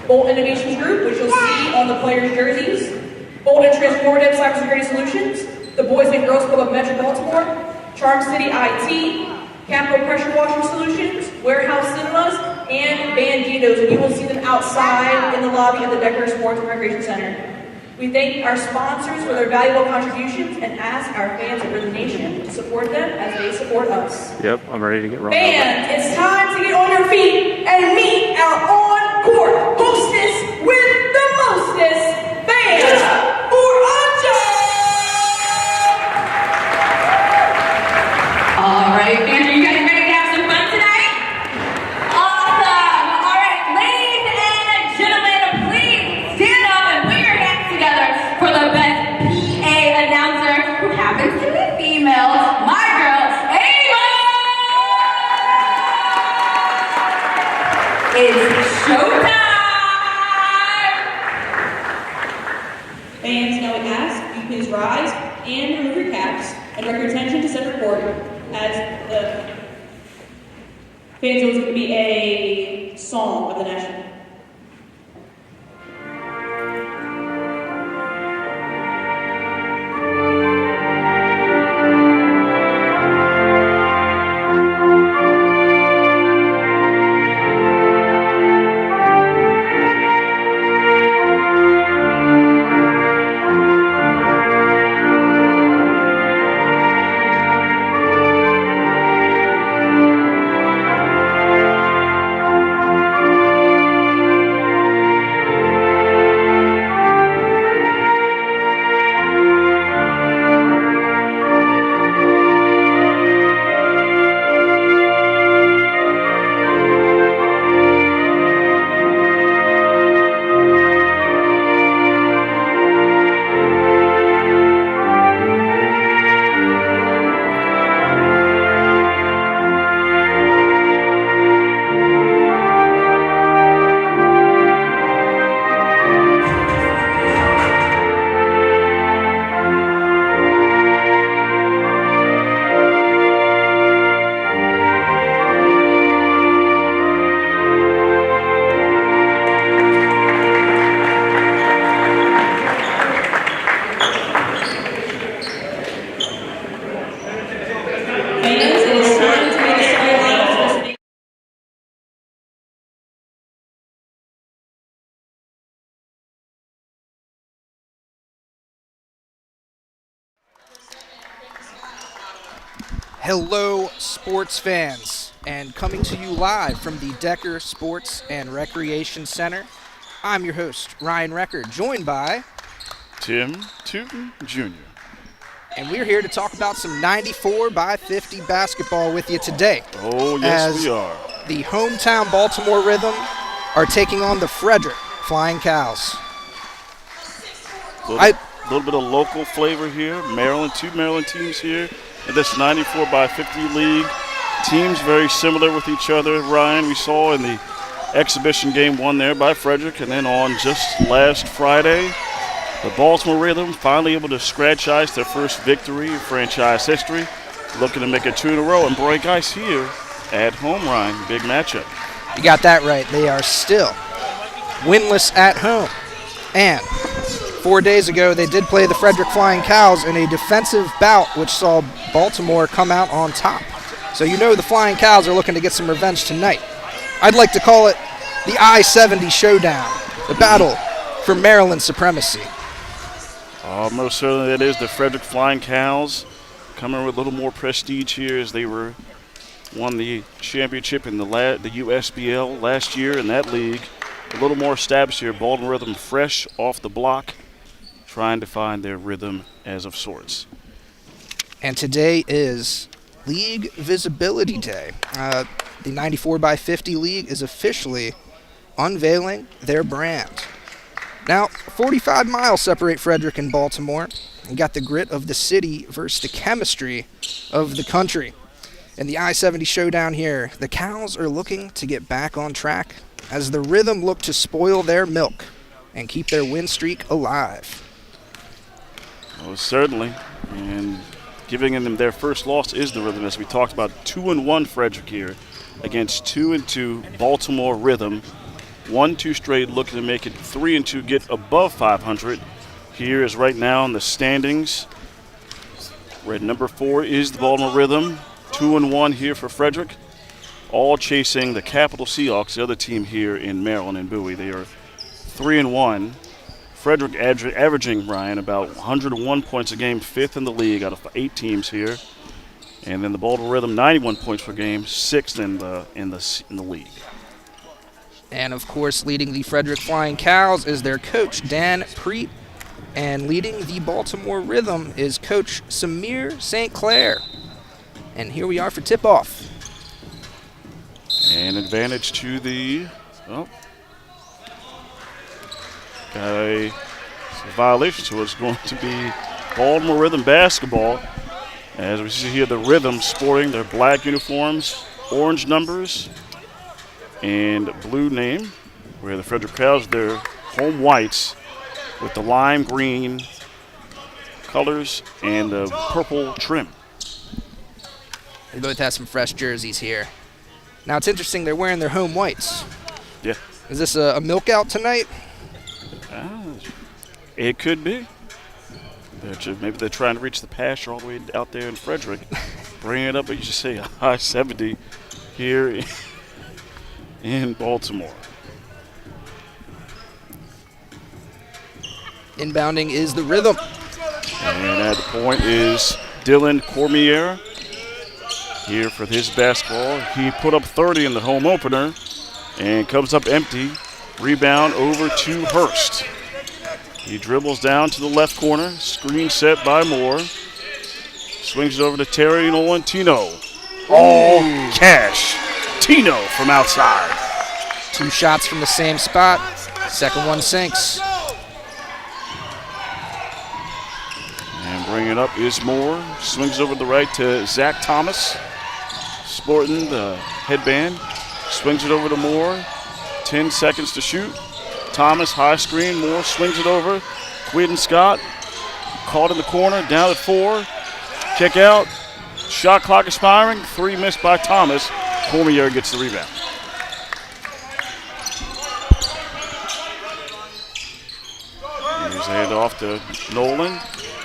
Bolt Innovations Group, which you'll see on the players' jerseys, Bolt and Transformative Cybersecurity Solutions, the Boys and Girls Club of Metro Baltimore, Charm City IT, Capital Pressure Washing Solutions, Warehouse Cinemas, and Banditos, and you will see them outside in the lobby of the Decker Sports and Recreation Center. We thank our sponsors for their valuable contributions and ask our fans of the nation to support them as they support us. Yep, I'm ready to get rolling. Fans, it's time to get on your feet and meet our on-court hostess with the mostest fans for a job! All right, fans, are you guys ready to have some fun tonight? Awesome! All right, ladies and gentlemen, please stand up and put your hands together for the best PA announcer, who happens to be female, my girl, Ava! It's showtime! Fans, now we ask you please rise and remove your caps and direct your attention to center court as the fans know it's going to be a song of the national. Hello, sports fans, and coming to you live from the Decker Sports and Recreation Center, I'm your host, Ryan Recker, joined by Tim Tootin Jr. And we're here to talk about some 94 by 50 basketball with you today. Oh, yes, we are. The hometown Baltimore Rhythm are taking on the Frederick Flying Cows. A little bit of local flavor here. Maryland, two Maryland teams here in this 94 by 50 league. Teams very similar with each other. Ryan, we saw in the exhibition game won there by Frederick, and then on just last Friday, the Baltimore Rhythm finally able to scratch ice, their first victory in franchise history, looking to make it 2 in a row and break ice here at home, Ryan. Big matchup. You got that right. They are still winless at home. And 4 days ago, they did play the Frederick Flying Cows in a defensive bout, which saw Baltimore come out on top. So you know the Flying Cows are looking to get some revenge tonight. I'd like to call it the I-70 showdown, the battle for Maryland supremacy. Most certainly it is. The Frederick Flying Cows coming with a little more prestige here as they won the championship in the USBL last year in that league. A little more established here. Baltimore Rhythm fresh off the block, trying to find their rhythm as of sorts. And today is League Visibility Day. The 94 by 50 League is officially unveiling their brand. Now, 45 miles separate Frederick and Baltimore. You got the grit of the city versus the chemistry of the country. In the I-70 showdown here, the Cows are looking to get back on track as the Rhythm look to spoil their milk and keep their win streak alive. Well, certainly. And giving them their first loss is the Rhythm, as we talked about. 2-1 Frederick here against 2-2 Baltimore Rhythm. won 2 straight, looking to make it 3-2, get above 500. Here is right now in the standings. Red number 4 is the Baltimore Rhythm, 2-1 here for Frederick. All chasing the Capital Seahawks, the other team here in Maryland and Bowie. They are 3-1. Frederick averaging, Ryan, about 101 points a game, 5th in the league out of 8 teams here. And then the Baltimore Rhythm, 91 points per game, 6th in the league. And, of course, leading the Frederick Flying Cows is their coach, Dan Preet. And leading the Baltimore Rhythm is Coach Samir St. Clair. And here we are for tip-off. And advantage to the, got a violation, so it's going to be Baltimore Rhythm basketball. As we see here, the Rhythm sporting their black uniforms, orange numbers, and blue name, where the Frederick Cows, their home whites with the lime green colors and the purple trim. They both have some fresh jerseys here. Now, it's interesting they're wearing their home whites. Yeah. Is this a milk out tonight? It could be. Maybe they're trying to reach the pasture all the way out there in Frederick. Bring it up, but you just say a high 70 here in Baltimore. Inbounding is the Rhythm. And at the point is Dylan Cormier here for his basketball. He put up 30 in the home opener and comes up empty. Rebound over to Hurst. He dribbles down to the left corner. Screen set by Moore. Swings it over to Terry Nolan. Tino. All cash. Tino from outside. 2 shots from the same spot. Second one sinks. And bringing it up is Moore. Swings over to the right to Zach Thomas. Sporting the headband. Swings it over to Moore. 10 seconds to shoot. Thomas, high screen. Moore swings it over. Quidden Scott caught in the corner. Down at 4. Kick out. Shot clock expiring. 3 missed by Thomas. Cormier gets the rebound. Here's a handoff to Nolan.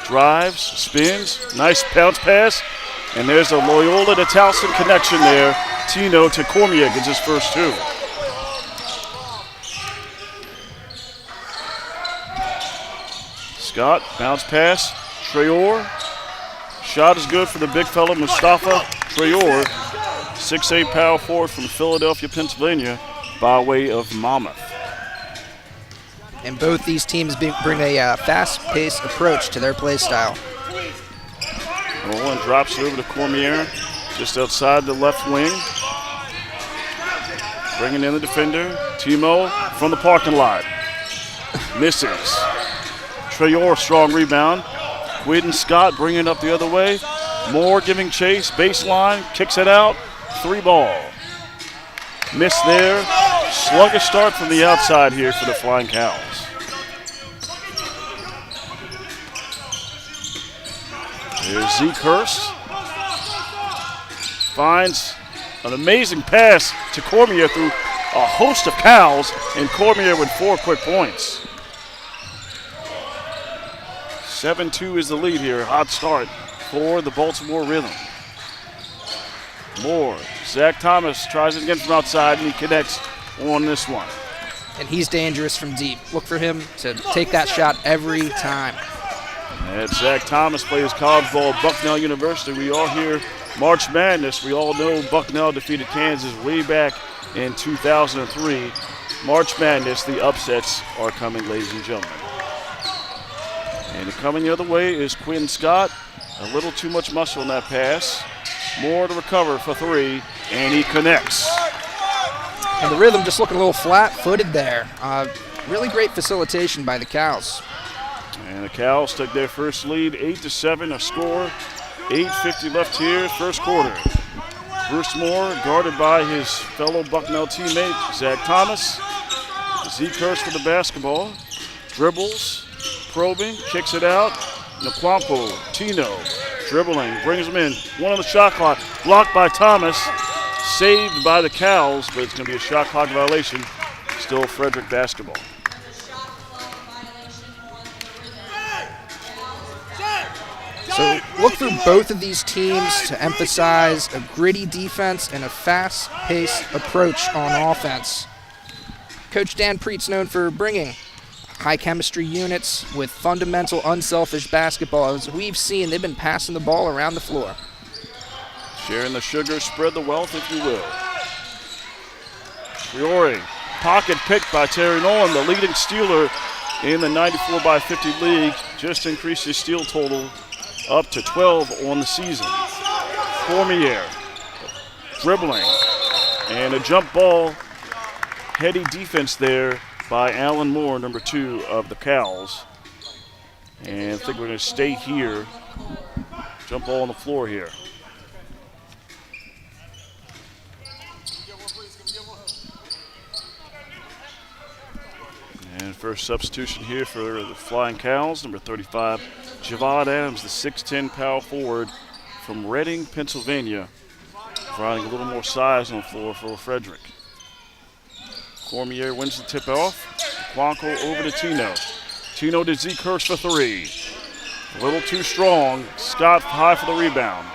Drives, spins. Nice bounce pass. And there's a Loyola to Towson connection there. Tino to Cormier gets his first 2. Scott, bounce pass. Traore. Shot is good for the big fella, Mustafa Traore. 6'8" power forward from Philadelphia, Pennsylvania, by way of Monmouth. And both these teams bring a fast-paced approach to their play style. Nolan drops it over to Cormier, just outside the left wing. Bringing in the defender, Timo from the parking lot. Misses. Traore, strong rebound. Quidden Scott bringing it up the other way. Moore giving chase, baseline, kicks it out. 3 ball. Missed there. Sluggish start from the outside here for the Flying Cows. There's Zeke Hurst. Finds an amazing pass to Cormier through a host of Cows, and Cormier with 4 quick points. 7-2 is the lead here. Hot start for the Baltimore Rhythm. Moore. Zach Thomas tries it again from outside, and he connects on this one. And he's dangerous from deep. Look for him to take that shot every time. And Zach Thomas plays college ball at Bucknell University. We all hear March Madness. We all know Bucknell defeated Kansas way back in 2003. March Madness, the upsets are coming, ladies and gentlemen. And coming the other way is Quinn Scott. A little too much muscle in that pass. Moore to recover for 3, and he connects. And the Rhythm just looking a little flat-footed there. Really great facilitation by the Cows. And the Cows took their first lead, 8-7, a score. 8:50 left here, first quarter. Bruce Moore guarded by his fellow Bucknell teammate, Zach Thomas. Zeke Hurst for the basketball. Dribbles, probing, kicks it out. Nkwampo, Tino, dribbling, brings him in. 1 on the shot clock, blocked by Thomas. Saved by the Cows, but it's going to be a shot clock violation. Still Frederick basketball. So look for both of these teams to emphasize a gritty defense and a fast-paced approach on offense. Coach Dan Preet's known for bringing high chemistry units with fundamental, unselfish basketball. As we've seen, they've been passing the ball around the floor. Sharing the sugar, spread the wealth, if you will. Priori, pocket picked by Terry Nolan, the leading stealer in the 94-by-50 league. Just increased his steal total up to 12 on the season. Cormier dribbling, and a jump ball. Heady defense there by Alan Moore, number 2 of the Cows. And I think we're going to stay here. Jump ball on the floor here. And first substitution here for the Flying Cows, number 35, Javon Adams, the 6'10" power forward from Reading, Pennsylvania, providing a little more size on the floor for Frederick. Cormier wins the tip off. Quanko over to Tino. Tino to Zeke Hurst for 3. A little too strong. Scott high for the rebound.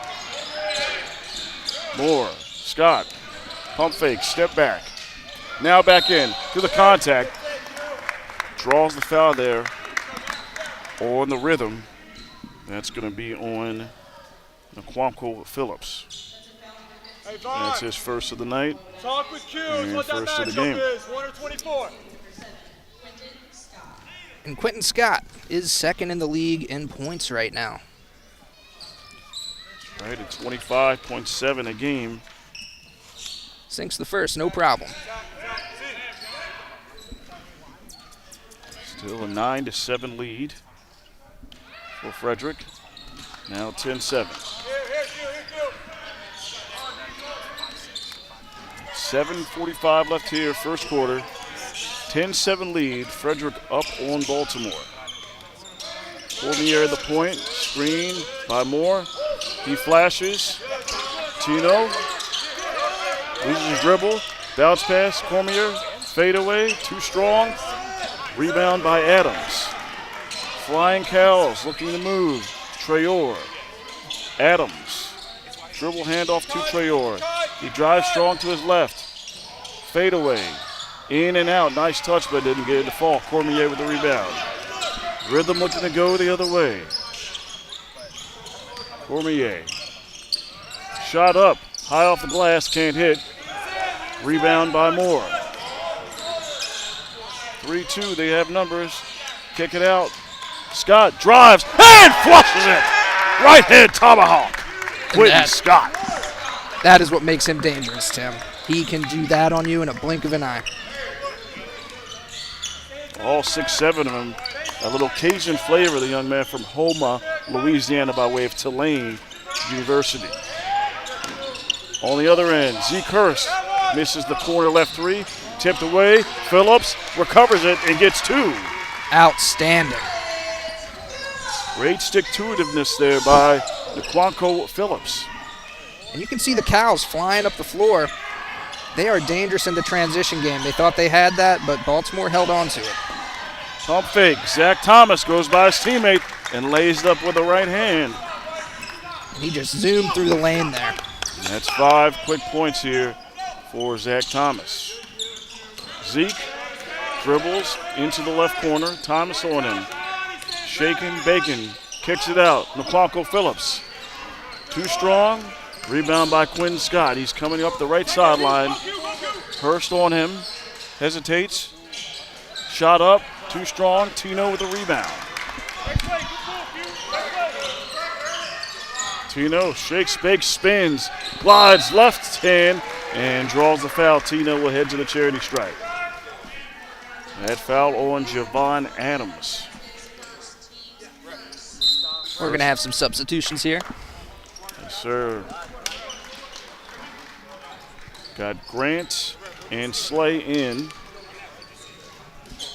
Moore, Scott, pump fake, step back. Now back in to the contact. Draws the foul there on the rhythm. That's going to be on Naquanco Phillips. That's his first of the night and first of the game. And Quentin Scott is second in the league in points right now. Right at 25.7 a game. Sinks the first, no problem. Still a 9-7 lead for Frederick. Now 10-7. 7:45 left here, first quarter. 10-7 lead. Frederick up on Baltimore. Cormier at the point. Screen by Moore. He flashes. Tino loses his dribble. Bounce pass. Cormier. Fade away. Too strong. Rebound by Adams. Flying Cows looking to move. Traore. Adams. Dribble handoff to Traore. He drives strong to his left. Fade away. In and out. Nice touch, but didn't get it to fall. Cormier with the rebound. Rhythm looking to go the other way. Cormier. Shot up. High off the glass. Can't hit. Rebound by Moore. 3-2. They have numbers. Kick it out. Scott drives and flushes it. Right hand tomahawk. Quentin Scott. That is what makes him dangerous, Tim. He can do that on you in a blink of an eye. All 6'7" of them. A little Cajun flavor, the young man from Houma, Louisiana, by way of Tulane University. On the other end, Zeke Hurst misses the corner left 3. Tipped away. Phillips recovers it and gets 2. Outstanding. Great stick-to-itiveness there by Naquanco Phillips. And you can see the Cows flying up the floor. They are dangerous in the transition game. They thought they had that, but Baltimore held on to it. Pump fake. Zach Thomas goes by his teammate and lays it up with the right hand. And he just zoomed through the lane there. And that's 5 quick points here for Zach Thomas. Zeke dribbles into the left corner. Thomas on him. Shaking, Bacon kicks it out. Naquanco Phillips. Too strong. Rebound by Quinn Scott. He's coming up the right sideline. Hurst on him. Hesitates. Shot up. Too strong. Tino with the rebound. Tino shakes, bakes, spins, glides left hand, and draws the foul. Tino will head to the charity stripe. That foul on Javon Adams. We're going to have some substitutions here. Yes, sir. Got Grant and Slay in.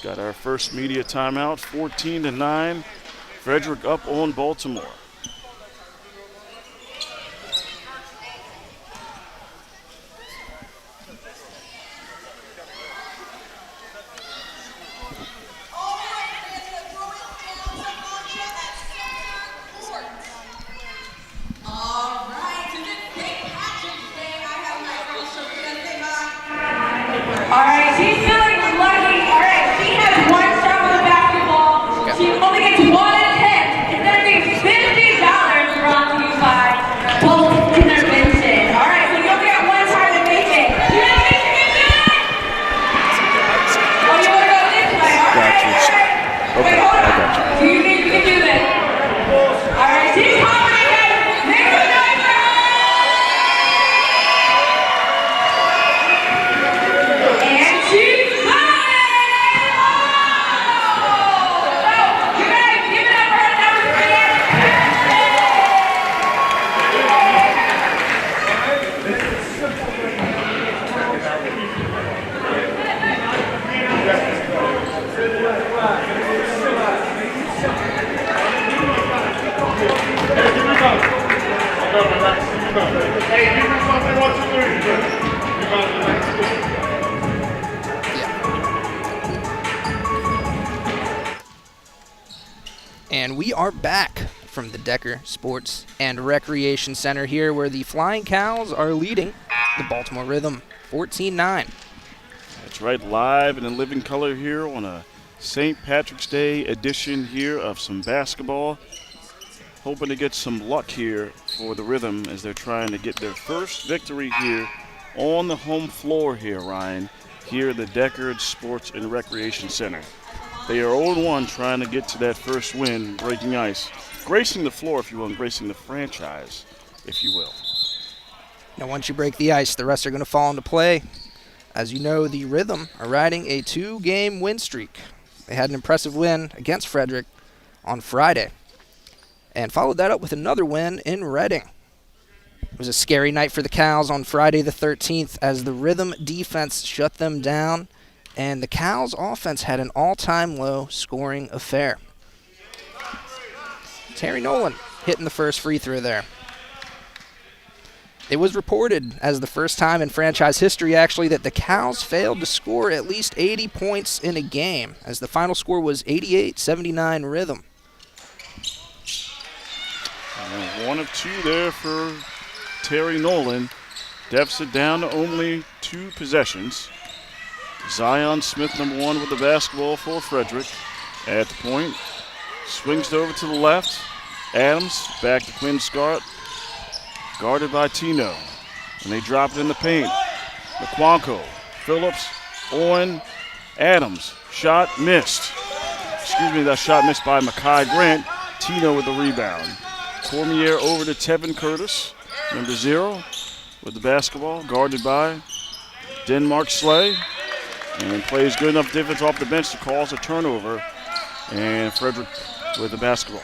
Got our first media timeout, 14-9. Frederick up on Baltimore. And we are back from the Decker Sports and Recreation Center here, where the Flying Cows are leading the Baltimore Rhythm 14-9. That's right, live and in living color here on a St. Patrick's Day edition here of some basketball. Hoping to get some luck here for the Rhythm as they're trying to get their first victory here on the home floor here, Ryan, here at the Decker Sports and Recreation Center. They are 0-1 trying to get to that first win, breaking ice. Gracing the floor, if you will, and gracing the franchise, if you will. Now, once you break the ice, the rest are going to fall into play. As you know, the Rhythm are riding a 2-game win streak. They had an impressive win against Frederick on Friday and followed that up with another win in Reading. It was a scary night for the Cows on Friday the 13th as the Rhythm defense shut them down, and the Cows offense had an all-time low scoring affair. Terry Nolan hitting the first free throw there. It was reported as the first time in franchise history, actually, that the Cows failed to score at least 80 points in a game, as the final score was 88-79 Rhythm. And 1 of 2 there for Terry Nolan. Deficit down to only 2 possessions. Zion Smith, number 1, with the basketball for Frederick. At the point, swings it over to the left. Adams back to Quinn Scott. Guarded by Tino. And they drop it in the paint. McQuanko, Phillips, Owen, Adams. Shot missed. Excuse me, that shot missed by Makai Grant. Tino with the rebound. Cormier over to Tevin Curtis, number 0, with the basketball. Guarded by Denmark Slay. And plays good enough defense off the bench to cause a turnover. And Frederick with the basketball.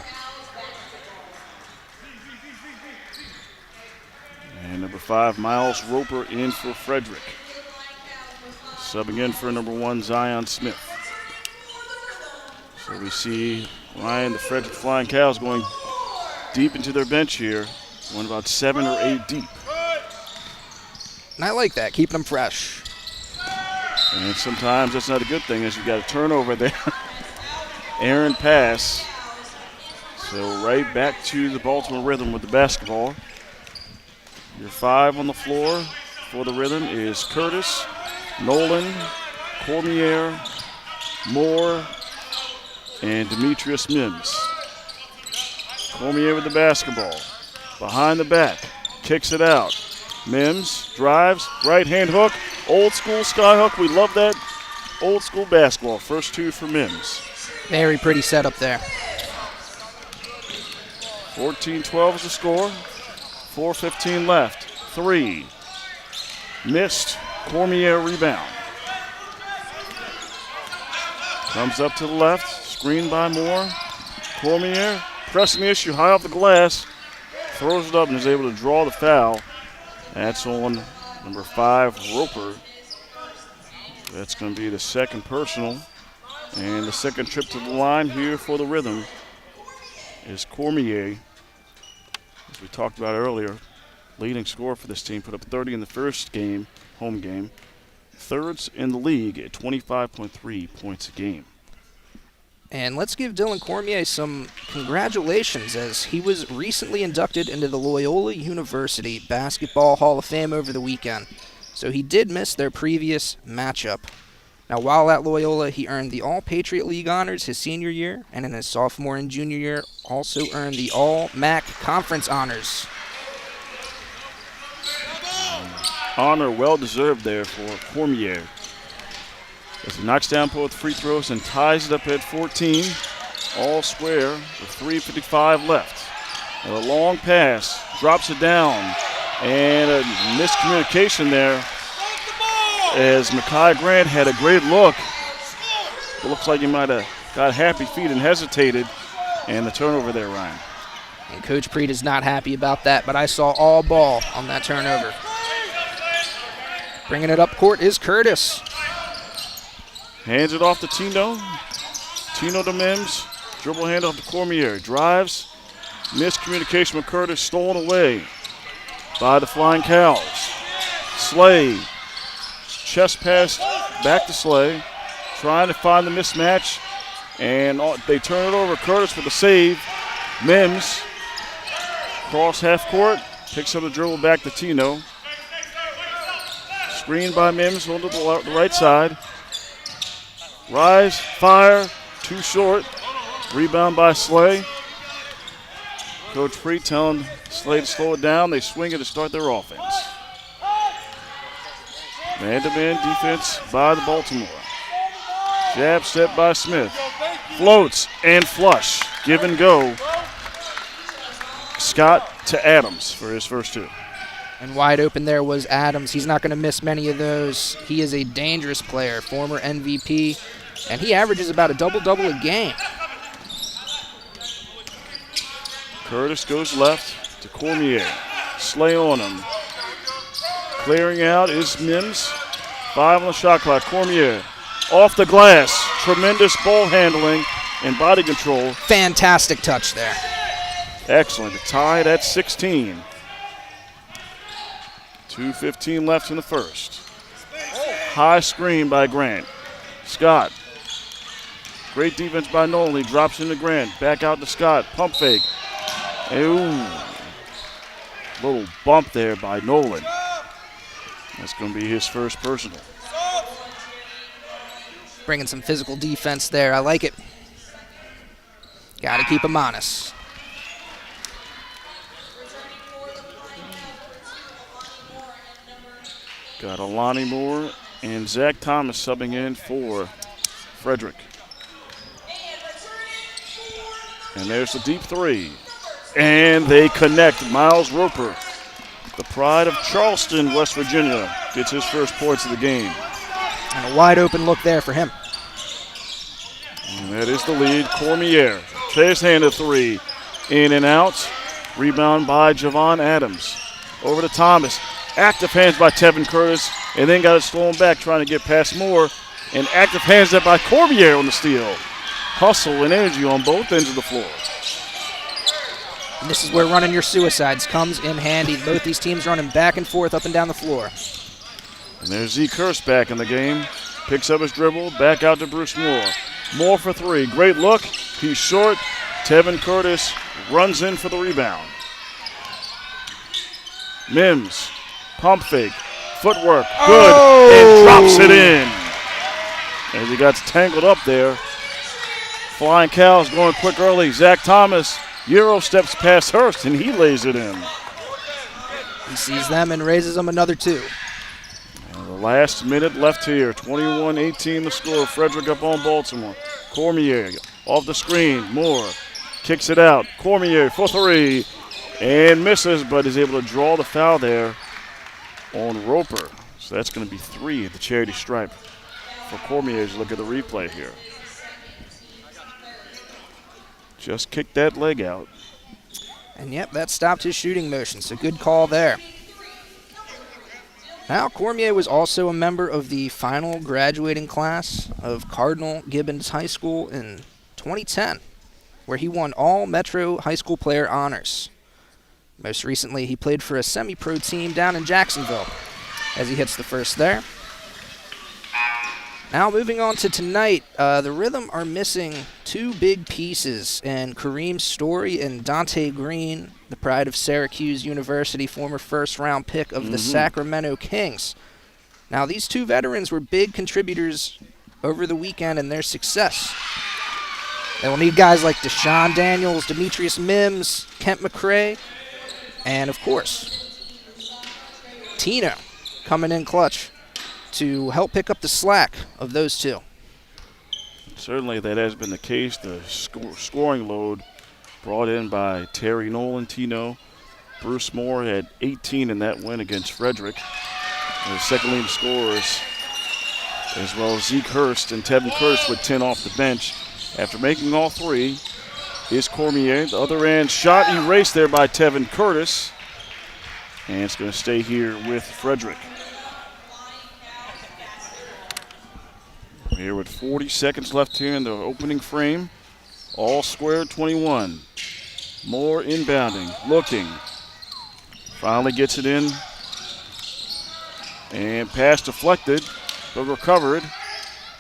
And number 5, Miles Roper in for Frederick. Subbing in for number 1, Zion Smith. So we see Ryan, the Frederick Flying Cows, going deep into their bench here. Going about 7 or 8 deep. And I like that, keeping them fresh. And sometimes that's not a good thing, as you got a turnover there. Aaron pass. So right back to the Baltimore Rhythm with the basketball. Your 5 on the floor for the Rhythm is Curtis, Nolan, Cormier, Moore, and Demetrius Mims. Cormier with the basketball. Behind the back, kicks it out. Mims drives, right hand hook, old school sky hook. We love that old school basketball. First 2 for Mims. Very pretty setup there. 14-12 is the score. 4:15 left. 3. Missed. Cormier rebound. Comes up to the left. Screened by Moore. Cormier pressing the issue high off the glass. Throws it up and is able to draw the foul. That's on number 5, Roper. That's going to be the second personal. And the second trip to the line here for the Rhythm is Cormier. As we talked about earlier, leading scorer for this team, put up 30 in the first game, home game. Thirds in the league at 25.3 points a game. And let's give Dylan Cormier some congratulations, as he was recently inducted into the Loyola University Basketball Hall of Fame over the weekend. So he did miss their previous matchup. Now, while at Loyola, he earned the All-Patriot League honors his senior year, and in his sophomore and junior year, also earned the All-MAC Conference honors. Honor well-deserved there for Cormier. As he knocks down both free throws and ties it up at 14, all square with 3:55 left. And a long pass, drops it down, and a miscommunication there as Makai Grant had a great look. It looks like he might have got happy feet and hesitated, and the turnover there, Ryan. And Coach Preet is not happy about that, but I saw all ball on that turnover. Bringing it up court is Curtis. Hands it off to Tino. Tino to Mims. Dribble handoff to Cormier. Drives. Miscommunication with Curtis. Stolen away. by the Flying Cows. Slay, chest pass back to Slay, trying to find the mismatch, and they turn it over. Curtis with the save. Mims, cross half court, picks up the dribble back to Tino. Screen by Mims on the right side. Rise, fire, too short. Rebound by Slay. Coach Preet telling Slay to slow it down. They swing it to start their offense. Man-to-man defense by the Baltimore. Jab set by Smith. Floats and flush. Give and go. Scott to Adams for his first two. And wide open there was Adams. He's not going to miss many of those. He is a dangerous player, former MVP, and he averages about a double-double a game. Curtis goes left to Cormier. Slay on him. Clearing out is Mims. 5 on the shot clock. Cormier off the glass. Tremendous ball handling and body control. Fantastic touch there. Excellent. Tied at 16. 2:15 left in the first. High screen by Grant. Scott. Great defense by Nolan. He drops into Grant. Back out to Scott. Pump fake. Ooh. Little bump there by Nolan. That's going to be his first personal. Bringing some physical defense there. I like it. Got to keep him honest. Got Alani Moore and Zach Thomas subbing in for Frederick. And there's the deep three. And they connect. Miles Roper, the pride of Charleston, West Virginia, gets his first points of the game. And a wide open look there for him. And that is the lead. Cormier, chase hand a three. In and out. Rebound by Javon Adams. Over to Thomas. Active hands by Tevin Curtis. And then got it stolen back trying to get past Moore. And active hands up by Cormier on the steal. Hustle and energy on both ends of the floor. And this is where running your suicides comes in handy. Both these teams running back and forth up and down the floor. And there's Zeke Hurst back in the game. Picks up his dribble. Back out to Bruce Moore. Moore for three. Great look. He's short. Tevin Curtis runs in for the rebound. Mims. Pump fake. Footwork. Good. And drops it in. As he got tangled up there. Flying Cows going quick early. Zach Thomas. Euro steps past Hurst, and he lays it in. He sees them and raises them another two. And the last minute left here. 21-18 the score. Frederick up on Baltimore. Cormier off the screen. Moore kicks it out. Cormier for three. And misses, but is able to draw the foul there on Roper. So that's going to be 3 at the charity stripe for Cormier as you look at the replay here. Just kicked that leg out. And yep, that stopped his shooting motion, so good call there. Now, Cormier was also a member of the final graduating class of Cardinal Gibbons High School in 2010, where he won all Metro High School player honors. Most recently, he played for a semi-pro team down in Jacksonville as he hits the first there. Now moving on to tonight, the Rhythm are missing 2 big pieces, and Kareem Story and Dante Green, the pride of Syracuse University, former first-round pick of the Sacramento Kings. Now these 2 veterans were big contributors over the weekend in their success. They will need guys like Deshaun Daniels, Demetrius Mims, Kent McCrae, and of course, Tino coming in clutch to help pick up the slack of those 2. Certainly that has been the case. The scoring load brought in by Terry Nolan, Tino. Bruce Moore had 18 in that win against Frederick. The second leading scorers, as well as Zeke Hurst and Tevin Curtis with 10 off the bench. After making all 3 is Cormier. The other end shot erased there by Tevin Curtis. And it's going to stay here with Frederick. Here with 40 seconds left here in the opening frame. All square 21. Moore inbounding, looking. Finally gets it in. And pass deflected, but recovered.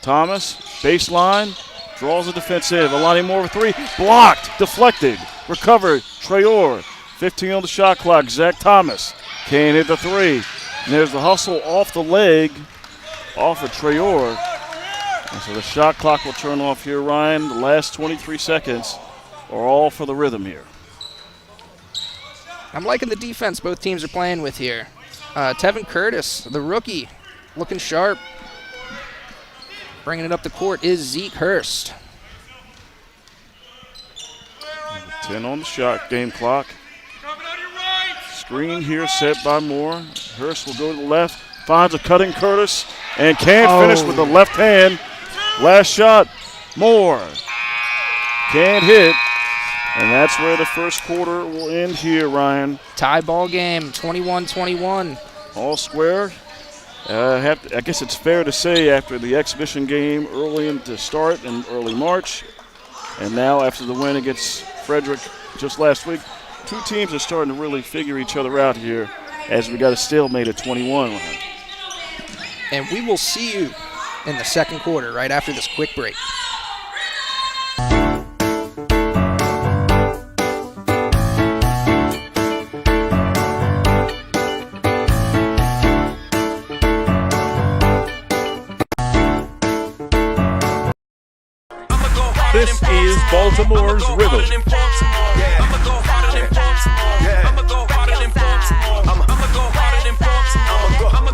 Thomas, baseline, draws a defensive. Alani Moore with three. Blocked, deflected, recovered. Traore, 15 on the shot clock. Zach Thomas can't hit the three. And there's the hustle off the leg, off of Traore. And so the shot clock will turn off here, Ryan. The last 23 seconds are all for the Rhythm here. I'm liking the defense both teams are playing with here. Tevin Curtis, the rookie, looking sharp. Bringing it up the court is Zeke Hurst. 10 on the shot game clock. Screen here set by Moore. Hurst will go to the left, finds a cutting Curtis, and can't finish with the left hand. Last shot, Moore. Can't hit. And that's where the first quarter will end here, Ryan. Tie ball game, 21-21. All square. I guess it's fair to say after the exhibition game early in to start in early March, and now after the win against Frederick just last week, two teams are starting to really figure each other out here as we got a stalemate at 21. Ryan. And we will see you in the second quarter right after this quick break. This is Baltimore's Rhythm.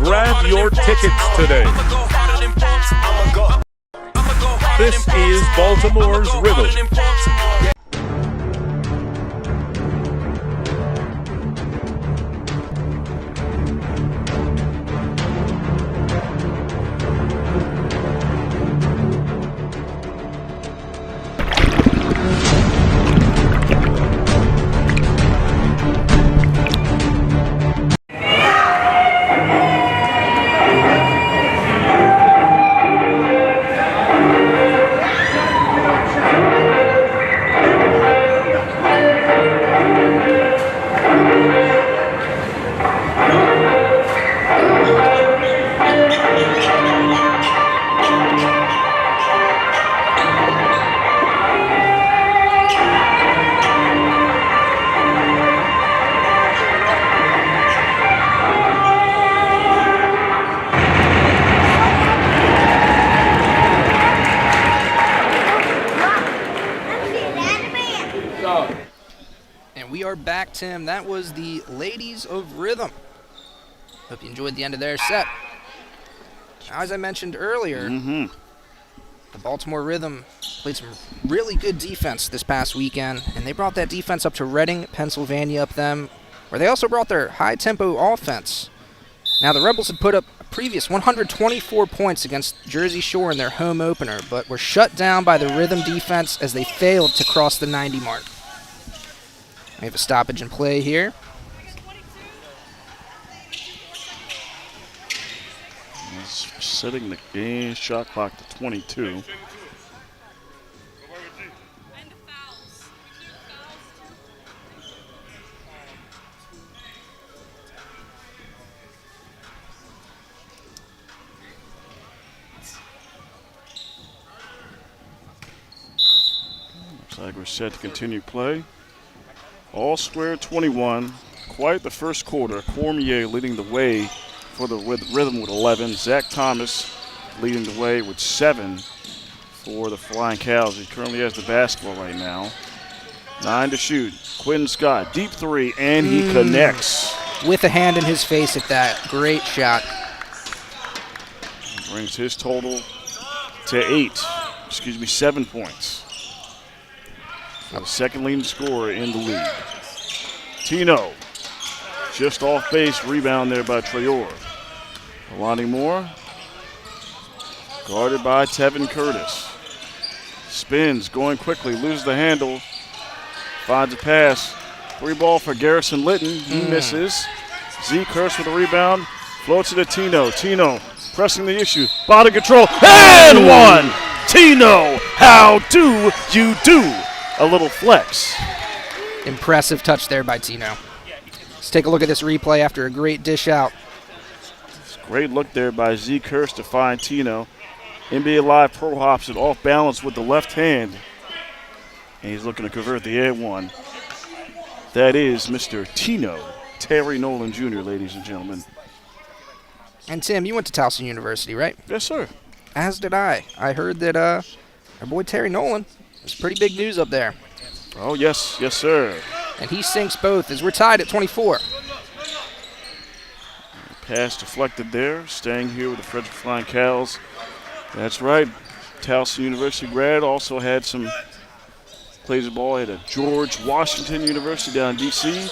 Grab your tickets today. This is Baltimore's Rhythm. Back, Tim. That was the Ladies of Rhythm. Hope you enjoyed the end of their set. Now, as I mentioned earlier, the Baltimore Rhythm played some really good defense this past weekend, and they brought that defense up to Reading, Pennsylvania, up them, where they also brought their high-tempo offense. Now, the Rebels had put up a previous 124 points against Jersey Shore in their home opener, but were shut down by the Rhythm defense as they failed to cross the 90 mark. We have a stoppage in play here. Setting the game shot clock to 22. Looks like we're set to continue play. All square 21. Quite the first quarter. Cormier leading the way for the Rhythm with 11. Zach Thomas leading the way with 7 for the Flying Cows. He currently has the basketball right now. 9 to shoot. Quentin Scott, deep three, and he connects. With a hand in his face at that. Great shot. Brings his total to 7 points. The second leading scorer in the league. Tino, just off base, rebound there by Traore. Alani Moore, guarded by Tevin Curtis. Spins, going quickly, loses the handle, finds a pass. Free ball for Garrison Litton, he misses. Zeke Hurst with a rebound, floats it to Tino. Tino pressing the issue, body control, and one! Tino, how do you do? A little flex. Impressive touch there by Tino. His take a look at this replay after a great dish out. Great look there by Zeke Hurst to find Tino. NBA Live Pro hops it off balance with the left hand. And he's looking to convert the air one. That is Mr. Tino Terry Nolan Jr., ladies and gentlemen. And Tim, you went to Towson University, right? Yes, sir. As did I. I heard that our boy Terry Nolan was pretty big news up there. Oh, yes. Yes, sir. And he sinks both as we're tied at 24. Pass deflected there. Staying here with the Frederick Flying Cows. That's right. Towson University grad also had some plays the ball at a George Washington University down in D.C.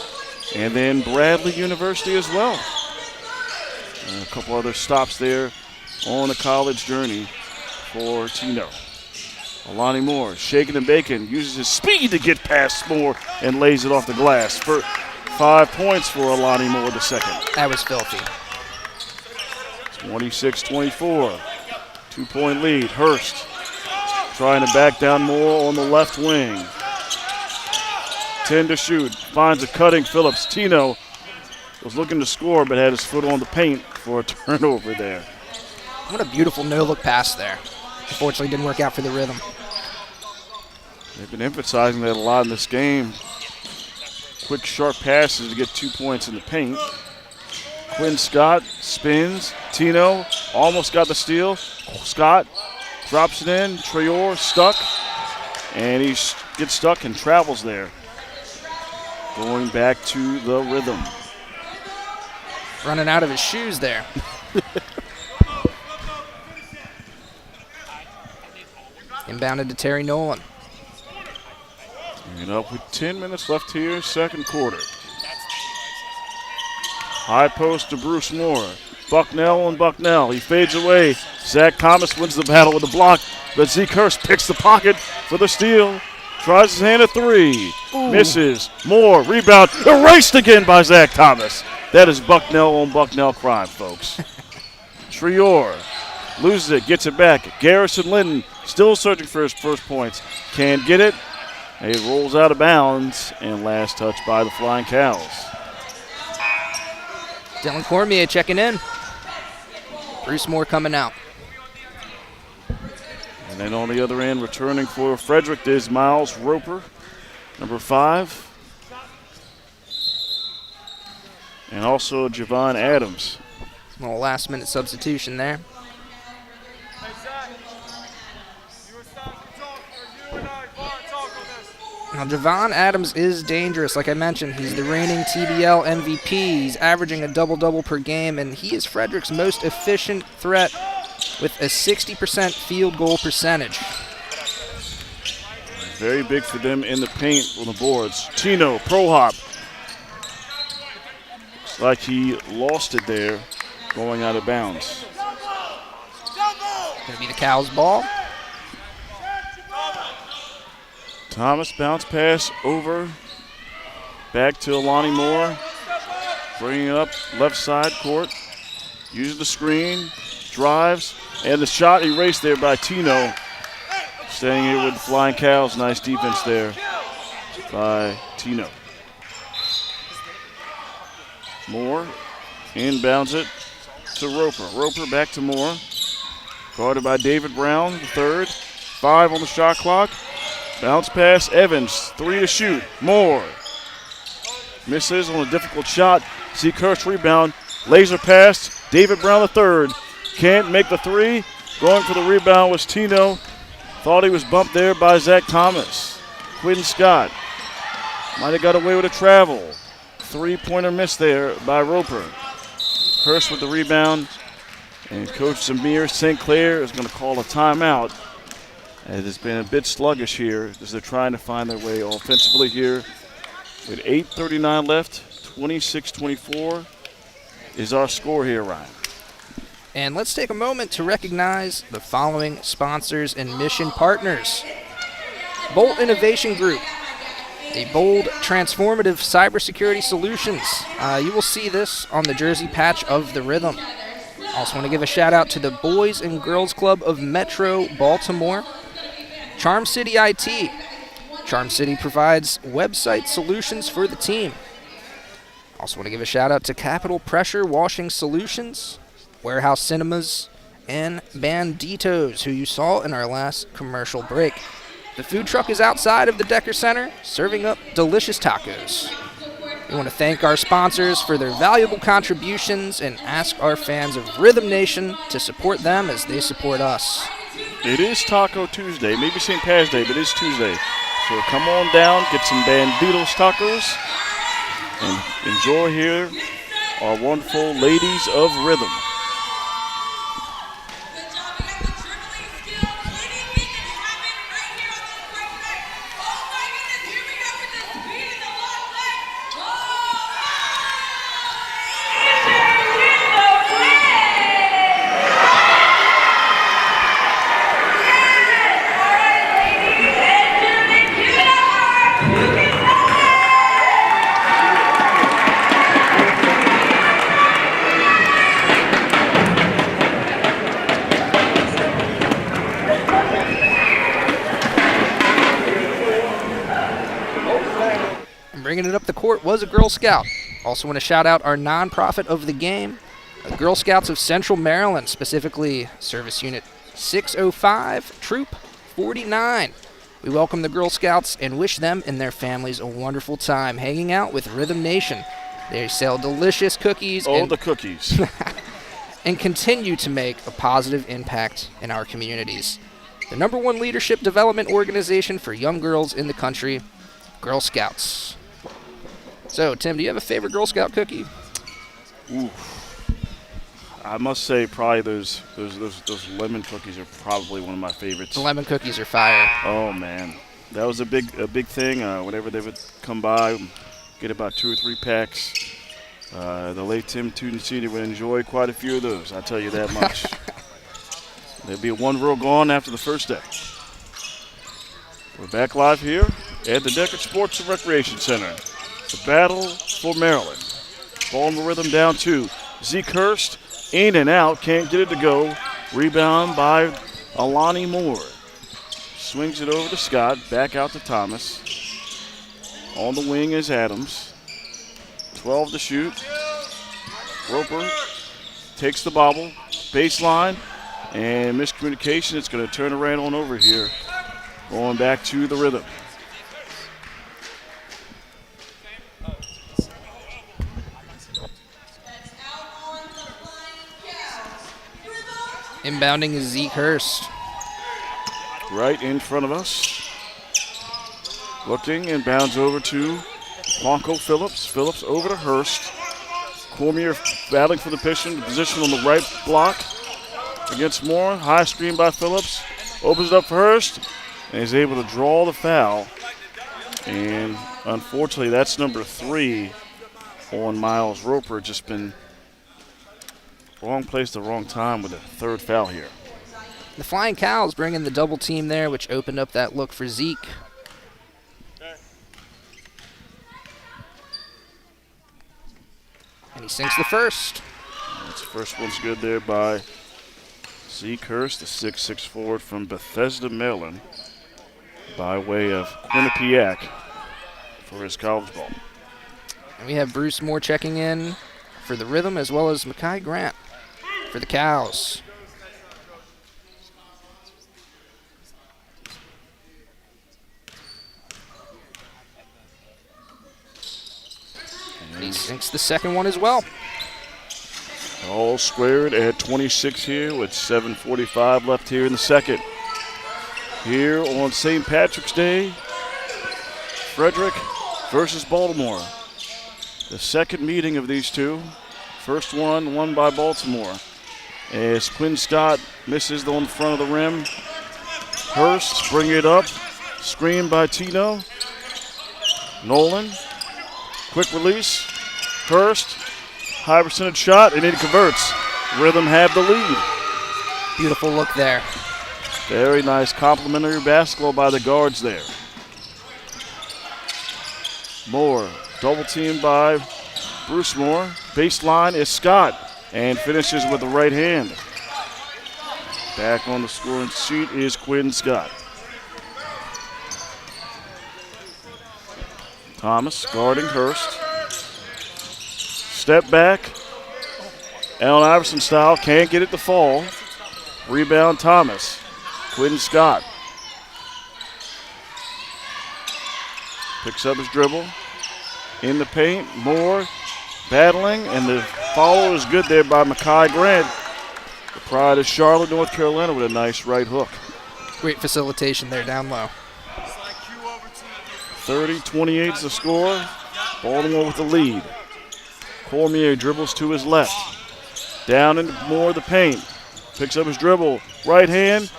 and then Bradley University as well. And a couple other stops there on the college journey for Tino. Alani Moore shaking and baking, uses his speed to get past Moore and lays it off the glass. For 5 points for Alani Moore the second. That was filthy. 26-24. 2-point lead. Hurst trying to back down Moore on the left wing. 10 to shoot. Finds a cutting Phillips. Tino was looking to score but had his foot on the paint for a turnover there. What a beautiful no-look pass there. Unfortunately, didn't work out for the Rhythm. They've been emphasizing that a lot in this game. Quick, sharp passes to get 2 points in the paint. Quinn Scott spins. Tino almost got the steal. Scott drops it in. Traore stuck. And he gets stuck and travels there. Going back to the Rhythm. Running out of his shoes there. Inbounded to Terry Nolan. And up with 10 minutes left here, second quarter. High post to Bruce Moore. Bucknell and Bucknell. He fades away. Zach Thomas wins the battle with a block, but Zeke Hurst picks the pocket for the steal. Tries his hand at three. Ooh. Misses. Moore. Rebound. Erased again by Zach Thomas. That is Bucknell on Bucknell crime, folks. Traore loses it. Gets it back. Garrison Linton still searching for his first points. Can't get it. It rolls out of bounds. And last touch by the Flying Cows. Dylan Cormier checking in. Bruce Moore coming out. And then on the other end, returning for Frederick is Miles Roper, number 5. And also Javon Adams. A little last-minute substitution there. Now, Javon Adams is dangerous. Like I mentioned, he's the reigning TBL MVP. He's averaging a double-double per game, and he is Frederick's most efficient threat with a 60% field goal percentage. Very big for them in the paint on the boards. Tino, pro hop. Looks like he lost it there, going out of bounds. Gonna be the Cows' ball. Thomas bounce pass over. Back to Alani Moore. Bringing it up left side court. Uses the screen. Drives. And the shot erased there by Tino. Staying here with the Flying Cows. Nice defense there by Tino. Moore inbounds it to Roper. Roper back to Moore. Guarded by David Brown, the third. 5 on the shot clock. Bounce pass, Evans, 3 to shoot. Moore misses on a difficult shot. Zeke Hurst rebound. Laser pass, David Brown the third. Can't make the 3. Going for the rebound was Tino. Thought he was bumped there by Zach Thomas. Quinn Scott might have got away with a travel. 3-pointer miss there by Roper. Hurst with the rebound. And Coach Samir St. Clair is going to call a timeout. As it's been a bit sluggish here as they're trying to find their way offensively here. With 8:39 left, 26-24 is our score here, Ryan. And let's take a moment to recognize the following sponsors and mission partners. Bolt Innovation Group, a bold, transformative cybersecurity solutions. You will see this on the jersey patch of the Rhythm. Also want to give a shout out to the Boys and Girls Club of Metro Baltimore. Charm City IT. Charm City provides website solutions for the team. Also want to give a shout out to Capital Pressure Washing Solutions, Warehouse Cinemas, and Banditos, who you saw in our last commercial break. The food truck is outside of the Decker Center, serving up delicious tacos. We want to thank our sponsors for their valuable contributions and ask our fans of Rhythm Nation to support them as they support us. It is Taco Tuesday, maybe St. Pat's Day, but it is Tuesday. So come on down, get some Banditos tacos, and enjoy here our wonderful ladies of rhythm. Bringing it up the court was a Girl Scout. Also want to shout out our nonprofit of the game, the Girl Scouts of Central Maryland, specifically Service Unit 605, Troop 49. We welcome the Girl Scouts and wish them and their families a wonderful time hanging out with Rhythm Nation. They sell delicious cookies. The cookies. And continue to make a positive impact in our communities. The #1 leadership development organization for young girls in the country, Girl Scouts. So, Tim, do you have a favorite Girl Scout cookie? Ooh. I must say probably those lemon cookies are probably one of my favorites. The lemon cookies are fire. Oh, man. That was a big thing. Whenever they would come by, get about 2 or 3 packs. The late Tim Tootin Sr. would enjoy quite a few of those, I'll tell you that much. There'd be one row gone after the first day. We're back live here at the Deckard Sports and Recreation Center. The battle for Maryland. Baltimore Rhythm down 2. Zeke Hurst in and out, can't get it to go. Rebound by Alani Moore. Swings it over to Scott, back out to Thomas. On the wing is Adams. 12 to shoot. Roper takes the bobble, baseline, and miscommunication. It's going to turn around on over here. Going back to the Rhythm. Inbounding is Zeke Hurst. Right in front of us. Looking and bounds over to Blanco Phillips. Phillips over to Hurst. Cormier battling for the position on the right block against Moore. High screen by Phillips. Opens it up for Hurst and is able to draw the foul. And unfortunately, that's number 3 on Miles Roper. Just been wrong place at the wrong time with a 3rd foul here. The Flying Cows bring in the double team there, which opened up that look for Zeke. And he sinks the first. That's the first one's good there by Zeke Hurst, the 6'6" forward from Bethesda, Maryland, by way of Quinnipiac for his college ball. And we have Bruce Moore checking in for the Rhythm, as well as Makai Grant for the Cows. And he sinks the second one as well. All squared at 26 here with 7:45 left here in the second. Here on St. Patrick's Day, Frederick versus Baltimore. The second meeting of these two. First one won by Baltimore. As Quinn Scott misses on the front of the rim. Hurst bring it up. Screen by Tino. Nolan. Quick release. Hurst. High percentage shot, and it converts. Rhythm have the lead. Beautiful look there. Very nice complimentary basketball by the guards there. Moore, double teamed by Bruce Moore. Baseline is Scott, and finishes with the right hand. Back on the scoring sheet is Quinn Scott. Thomas guarding Hurst. Step back. Allen Iverson style. Can't get it to fall. Rebound Thomas. Quinn Scott. Picks up his dribble. In the paint. Moore battling. And the follow is good there by Mekhi Grant. The pride of Charlotte, North Carolina with a nice right hook. Great facilitation there down low. 30-28 is the score. Baltimore with the lead. Cormier dribbles to his left. Down into more the paint. Picks up his dribble. Right hand.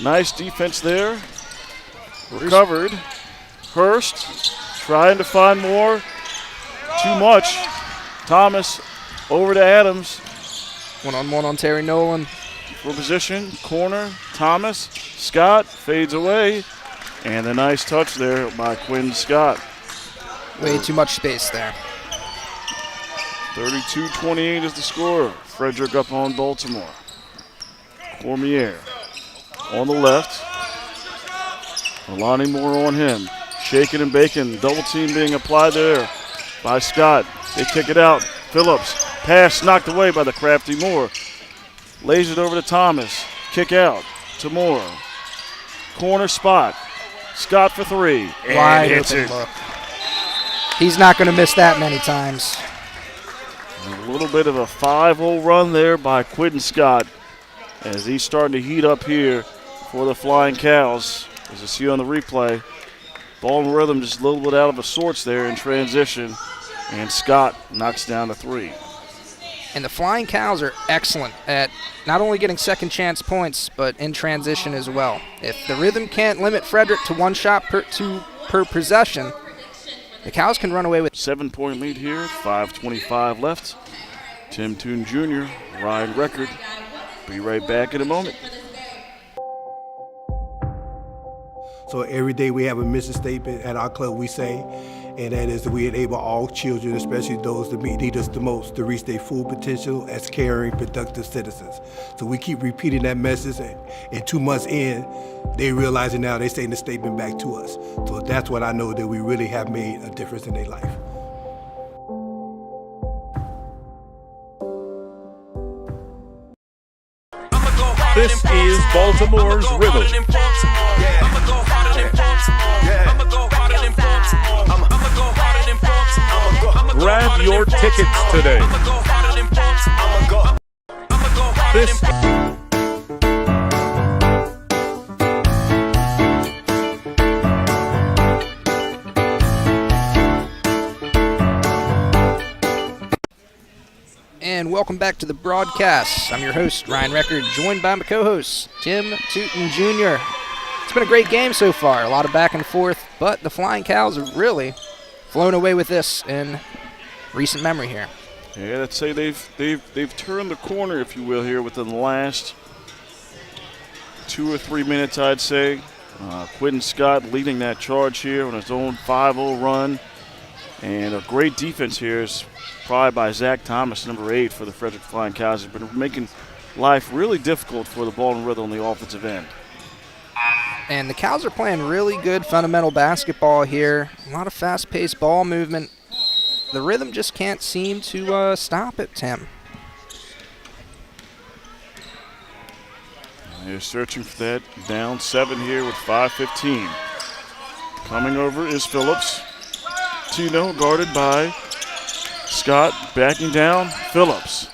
Nice defense there. Recovered. Hurst trying to find more. Too much. Thomas over to Adams. One-on-one on Terry Nolan. For position. Corner. Thomas. Scott fades away. And a nice touch there by Quinn Scott. Way too much space there. 32-28 is the score. Frederick up on Baltimore. Cormier on the left. Alani Moore on him. Shaking and baking. Double team being applied there by Scott. They kick it out. Phillips. Pass knocked away by the crafty Moore. Lays it over to Thomas. Kick out to Moore. Corner spot. Scott for three. And Wide hits open it. look. He's not going to miss that many times. A little bit of a 5-0 run there by Quinn Scott as he's starting to heat up here for the Flying Cows. As you see on the replay, ball and rhythm just a little bit out of the sorts there in transition, and Scott knocks down the three. And the Flying Cows are excellent at not only getting second chance points, but in transition as well. If the rhythm can't limit Frederick to one shot per possession, the Cows can run away with 7-point lead here, 5:25 left. Tim Toon Jr., Ryan Record. Be right back in a moment. So every day we have a mission statement at our club we say, and that is that we enable all children, especially those that need us the most, to reach their full potential as caring, productive citizens. So we keep repeating that message, and 2 months in, they realize it now, they saying the statement back to us. So that's what I know, that we really have made a difference in their life. This is Baltimore's Rhythm. Grab your tickets today. This And welcome back to the broadcast. I'm your host, Ryan Record, joined by my co-host, Tim Tootin Jr. It's been a great game so far, a lot of back and forth, but the Flying Cows have really flown away with this in recent memory here. Yeah, I'd say they've turned the corner, if you will, here within the last 2 or 3 minutes, I'd say. Quentin Scott leading that charge here on his own 5-0 run. And a great defense here is probably by Zach Thomas, number 8 for the Frederick Flying Cows. Has been making life really difficult for the Baltimore Rhythm on the offensive end. And the Cows are playing really good fundamental basketball here. A lot of fast-paced ball movement. The Rhythm just can't seem to stop it, Tim. They're searching for that down 7 here with 5:15. Coming over is Phillips. Tino guarded by Scott, backing down. Phillips.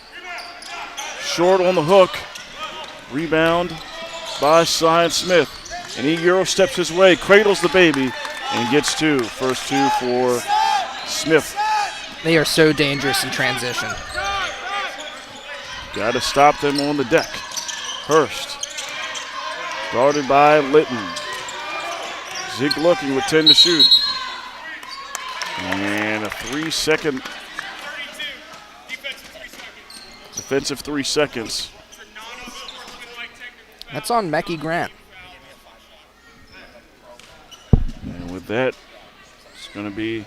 Short on the hook. Rebound by Sion Smith. And he Euro steps his way, cradles the baby, and gets 2. First 2 for Smith. They are so dangerous in transition. Got to stop them on the deck. Hurst. Guarded by Litton. Zeke looking with 10 to shoot. And a 3-second. Defensive 3 seconds. That's on Mekhi Grant. And with that, it's going to be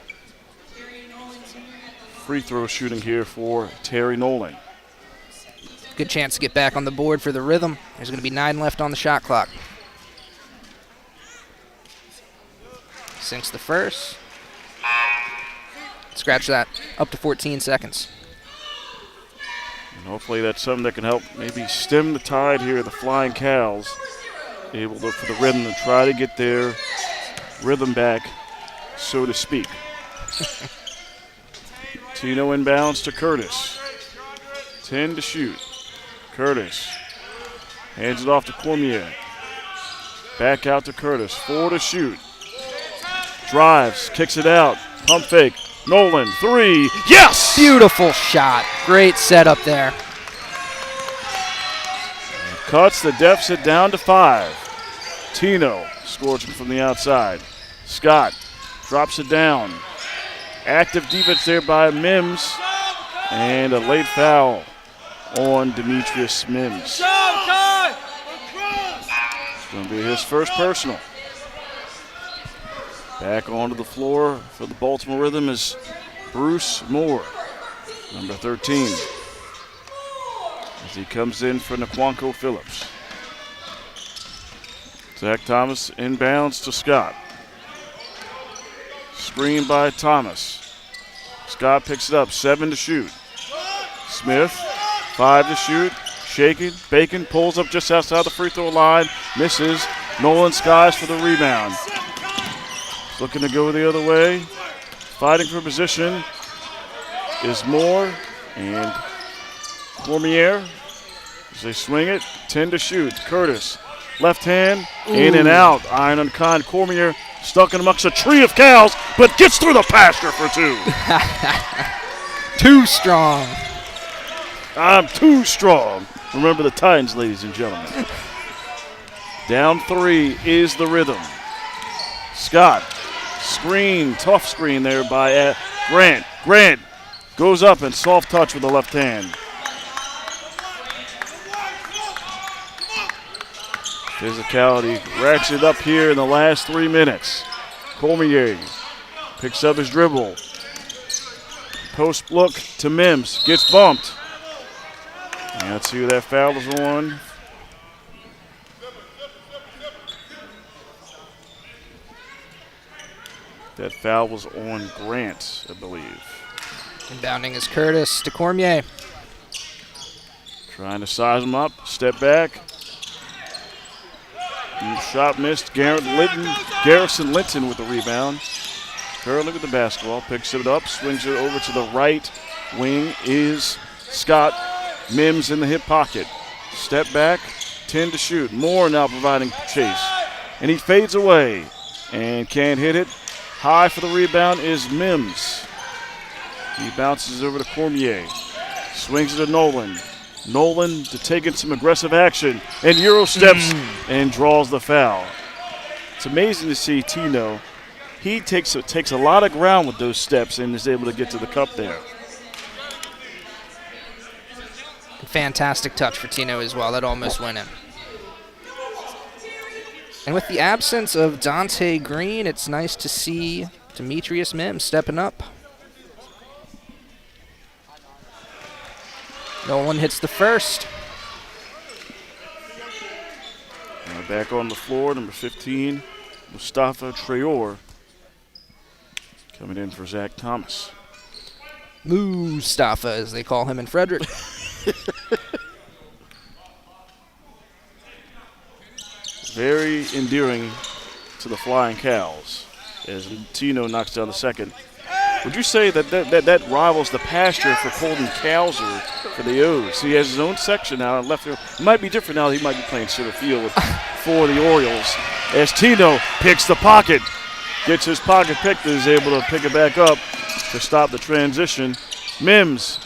free throw shooting here for Terry Nolan. Good chance to get back on the board for the Rhythm. There's going to be 9 left on the shot clock. Sinks the first. Scratch that. Up to 14 seconds. Hopefully that's something that can help maybe stem the tide here. The Flying Cows able to, for the rhythm, to try to get their rhythm back, so to speak. Tino inbounds to Curtis. 10 to shoot. Curtis hands it off to Cormier. Back out to Curtis. 4 to shoot. Drives, kicks it out. Pump fake. Nolan, 3. Yes! Beautiful shot. Great setup there. Cuts the deficit down to 5. Tino scorching from the outside. Scott drops it down. Active defense there by Mims. And a late foul on Demetrius Mims. It's going to be his first personal. Back onto the floor for the Baltimore Rhythm is Bruce Moore, number 13, as he comes in for Naquanco Phillips. Zach Thomas inbounds to Scott. Screen by Thomas. Scott picks it up, 7 to shoot. Smith, 5 to shoot. Shaking, Bacon pulls up just outside the free throw line, misses. Nolan Skies for the rebound. Looking to go the other way. Fighting for position is Moore and Cormier as they swing it. 10 to shoot. Curtis, left hand, in and out. Iron unkind. Cormier stuck in amongst a tree of cows, but gets through the pasture for 2. Too strong. I'm too strong. Remember the Titans, ladies and gentlemen. Down 3 is the Rhythm. Scott. Screen, tough screen there by Grant. Grant goes up and soft touch with the left hand. Physicality racks it up here in the last 3 minutes. Cormier picks up his dribble. Post look to Mims, gets bumped. And let's see who that foul is on. That foul was on Grant, I believe. Inbounding is Curtis to Cormier. Trying to size him up, step back. Shot missed. Garrison Linton with the rebound. Curling with the basketball, picks it up, swings it over to the right wing is Scott. Mims in the hip pocket. Step back, 10 to shoot. Moore now providing chase. And he fades away and can't hit it. High for the rebound is Mims. He bounces over to Cormier. Swings it to Nolan. Nolan to taking some aggressive action and Euro steps and draws the foul. It's amazing to see Tino. He takes a lot of ground with those steps and is able to get to the cup there. Fantastic touch for Tino as well. That almost went in. And with the absence of Dante Green, it's nice to see Demetrius Mims stepping up. Nolan hits the first. Back on the floor, number 15, Mustafa Traore, coming in for Zach Thomas. Mustafa, as they call him in Frederick. Very endearing to the Flying Cows as Tino knocks down the second. Would you say that rivals the pasture for Colton Cowser for the O's? He has his own section now on left field. It might be different now. He might be playing center field for the Orioles. As Tino picks the pocket, gets his pocket picked, and is able to pick it back up to stop the transition. Mims,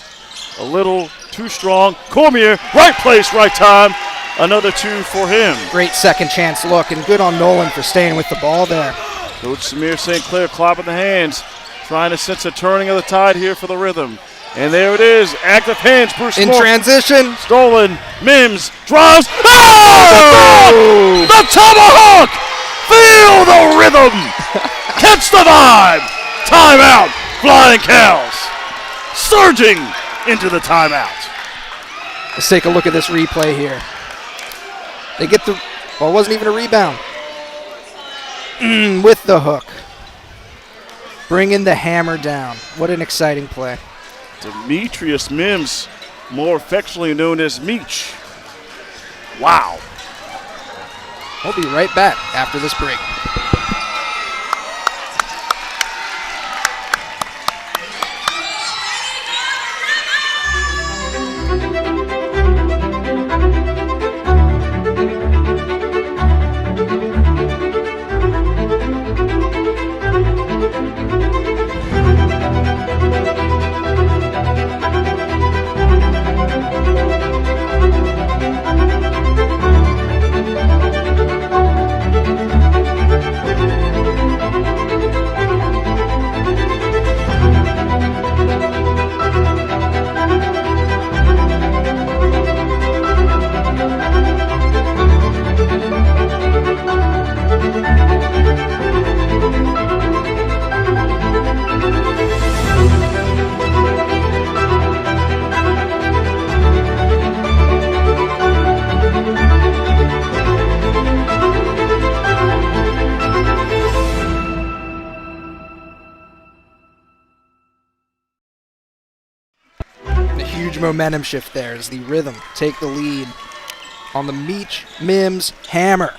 a little too strong. Cormier, right place, right time. Another 2 for him. Great second chance look, and good on Nolan for staying with the ball there. Coach Samir St. Clair clapping the hands, trying to sense a turning of the tide here for the Rhythm. And there it is, active hands, Bruce in Moore. Transition. Stolen, Mims, drives, oh! The tomahawk! Feel the rhythm! Catch the vibe! Timeout, Flying Cows. Surging into the timeout. Let's take a look at this replay here. They get the, well, it wasn't even a rebound. With the hook. Bringing the hammer down. What an exciting play. Demetrius Mims more affectionately known as Meech. Wow. We'll be right back after this break. Momentum shift there as the Rhythm take the lead on the Meech Mims Hammer.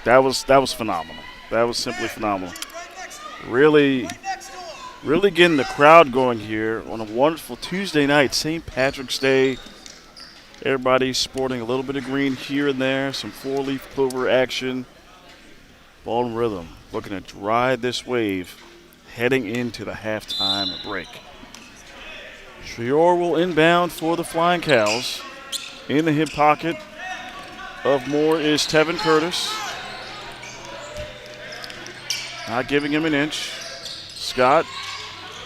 That was phenomenal. That was simply phenomenal. Really getting the crowd going here on a wonderful Tuesday night, St. Patrick's Day. Everybody's sporting a little bit of green here and there, some four-leaf clover action. Baltimore Rhythm looking to ride this wave heading into the halftime break. Trior will inbound for the Flying Cows. In the hip pocket of Moore is Tevin Curtis. Not giving him an inch. Scott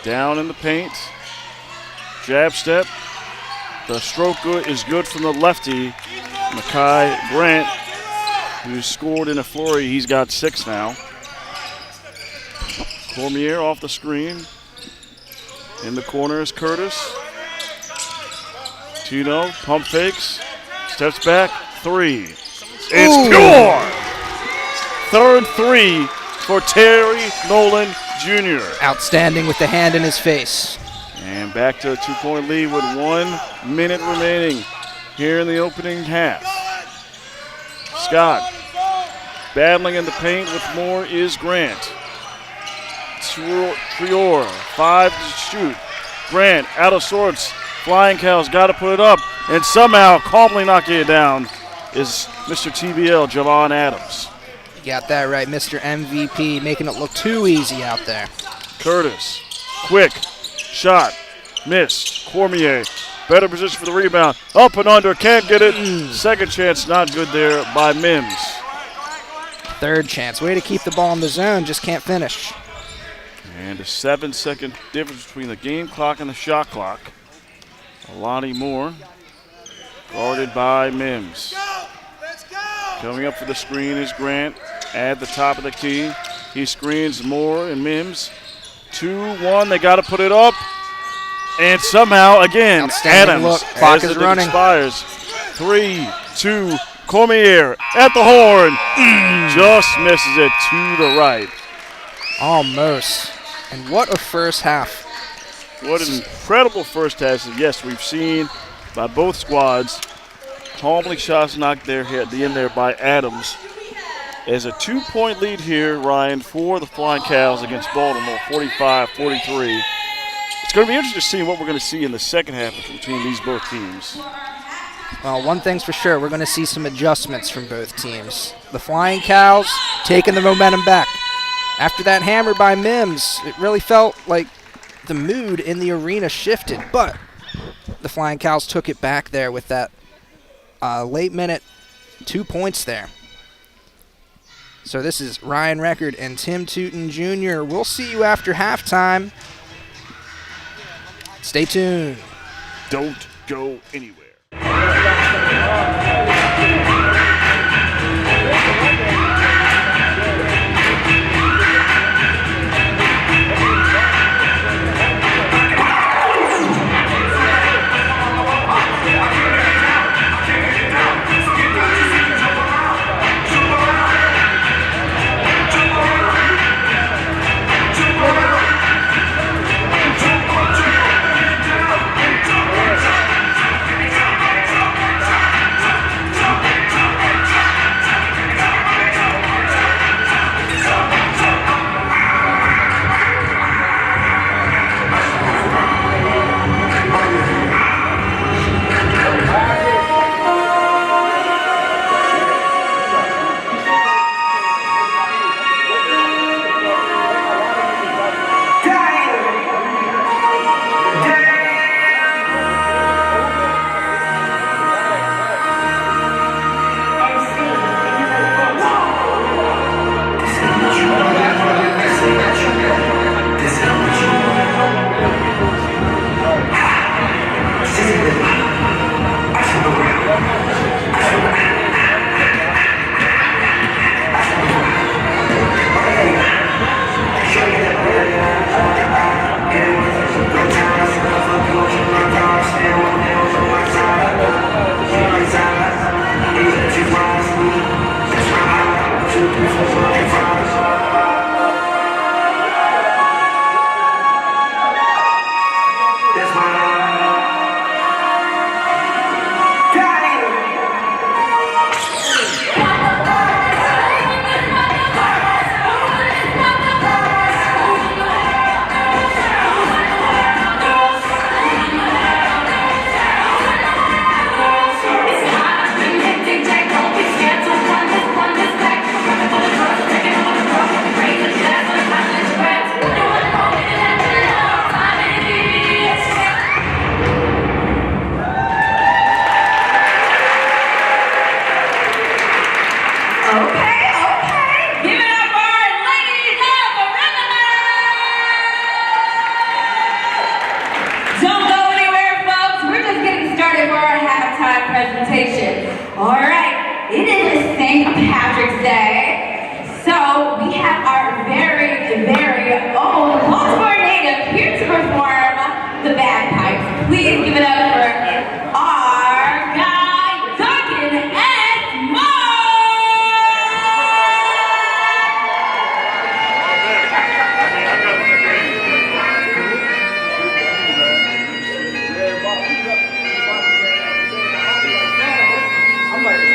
down in the paint. Jab step. The stroke is good from the lefty, Makai Grant, who scored in a flurry. He's got 6 now. Cormier off the screen. In the corner is Curtis. Tino, pump fakes, steps back, 3. It's pure! Third 3 for Terry Nolan Jr. Outstanding with the hand in his face. And back to a 2-point lead with 1 minute remaining here in the opening half. Scott battling in the paint with Moore is Grant. Trior, 5 to shoot. Grant out of sorts. Flying Cows got to put it up, and somehow calmly knocking it down is Mr. TBL, Javon Adams. You got that right, Mr. MVP, making it look too easy out there. Curtis, quick shot, missed. Cormier, better position for the rebound. Up and under, can't get it. Second chance, not good there by Mims. Third chance, way to keep the ball in the zone, just can't finish. And a 7-second difference between the game clock and the shot clock. Alani Moore, guarded by Mims. Coming up for the screen is Grant at the top of the key. He screens Moore and Mims. 2-1, they got to put it up. And somehow, again, Adams, look. Clock is running. Expires. 3-2, Cormier at the horn. Just misses it to the right. Almost. And what a first half. What an incredible first half. Yes, we've seen by both squads. Calmly shots knocked there at the end there by Adams. As a 2-point lead here, Ryan, for the Flying Cows against Baltimore, 45-43. It's going to be interesting to see what we're going to see in the second half between these both teams. Well, one thing's for sure, we're going to see some adjustments from both teams. The Flying Cows taking the momentum back. After that hammer by Mims, it really felt like the mood in the arena shifted, but the Flying Cows took it back there with that late minute 2 points there. So this is Ryan Record and Tim Tootin Jr. We'll see you after halftime. Stay tuned. Don't go anywhere. All right, it is St. Patrick's Day, so we have our very, very own Baltimore native here to perform the bagpipes. Please give it up for our guy, Duncan S. Moore! I'm like,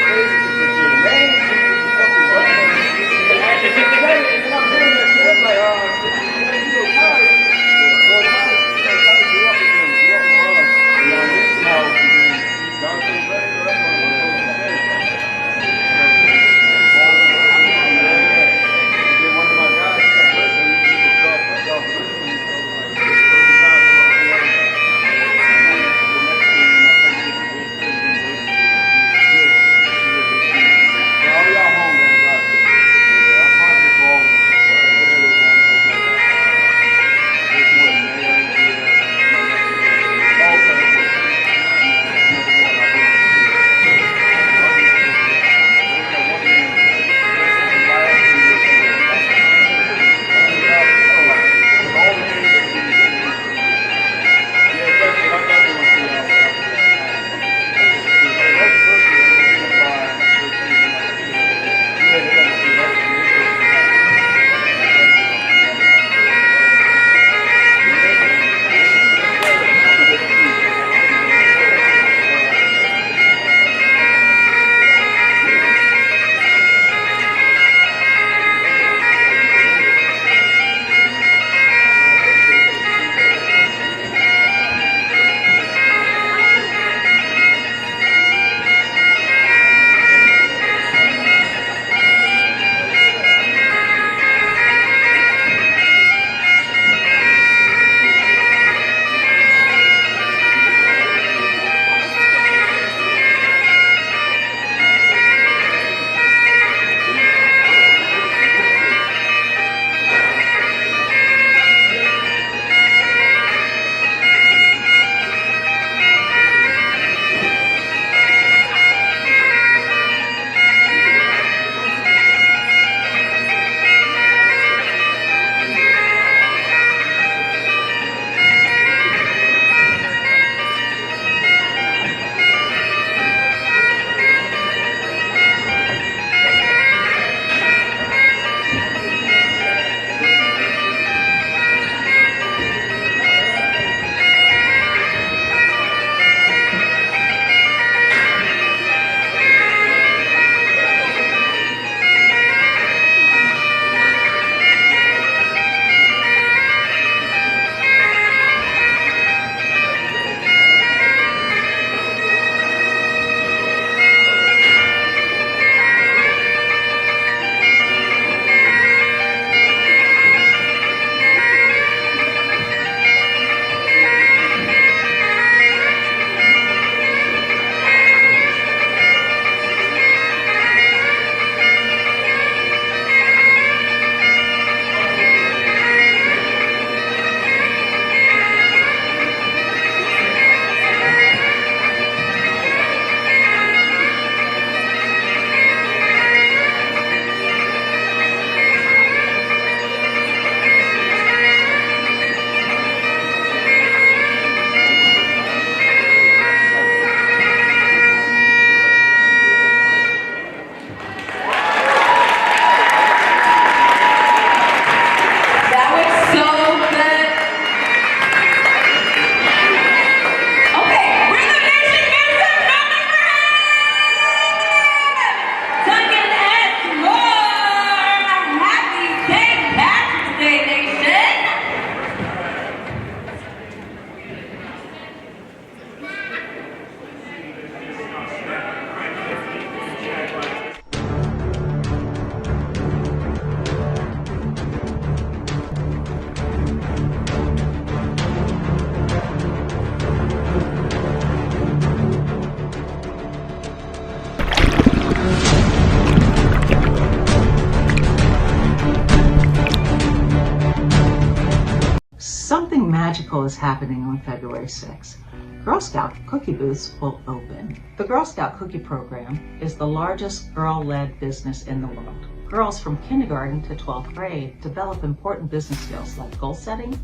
magical is happening on February 6th. Girl Scout cookie booths will open. The Girl Scout cookie program is the largest girl-led business in the world. Girls from kindergarten to 12th grade develop important business skills like goal setting,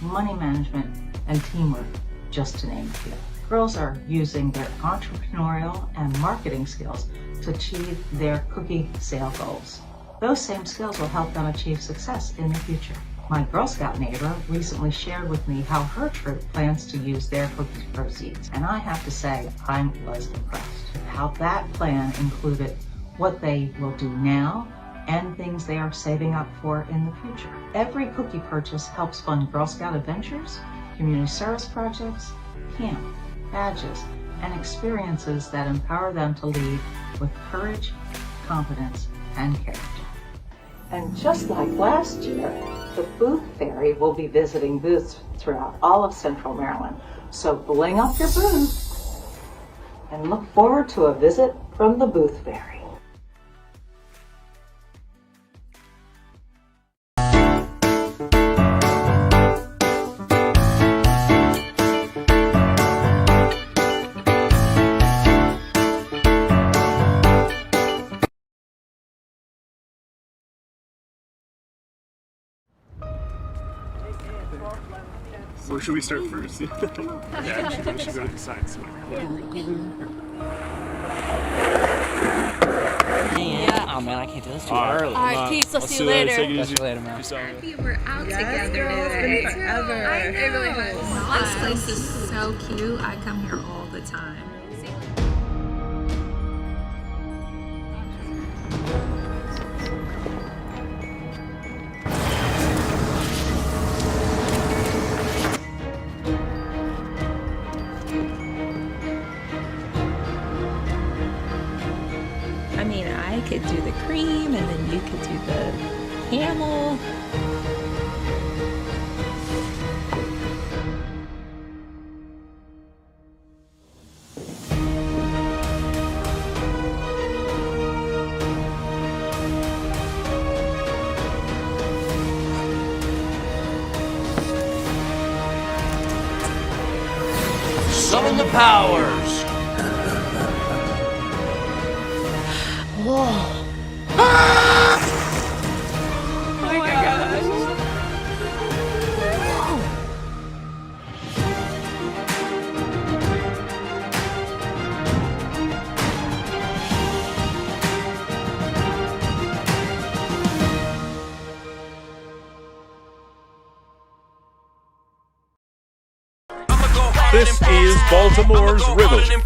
money management, and teamwork, just to name a few. Girls are using their entrepreneurial and marketing skills to achieve their cookie sale goals. Those same skills will help them achieve success in the future. My Girl Scout neighbor recently shared with me how her troop plans to use their cookie proceeds, and I have to say, I was impressed. How that plan included what they will do now and things they are saving up for in the future. Every cookie purchase helps fund Girl Scout adventures, community service projects, camp, badges, and experiences that empower them to lead with courage, confidence, and character. And just like last year, the Booth Fairy will be visiting booths throughout all of Central Maryland. So bling up your booth and look forward to a visit from the Booth Fairy. Where should we start first? Yeah, we should go to the sides. Yeah. Oh man, I can't do this too early. All right, peace. I'll see you later. Take it easy. See you later, man. Peace out. Happy we're out together today. Forever. It really was. This place is so cute. I come here all the time. I mean, I could do the cream, and then you could do the camel. Summon the powers. Whoa. Oh my gosh. This is Baltimore's Rhythm.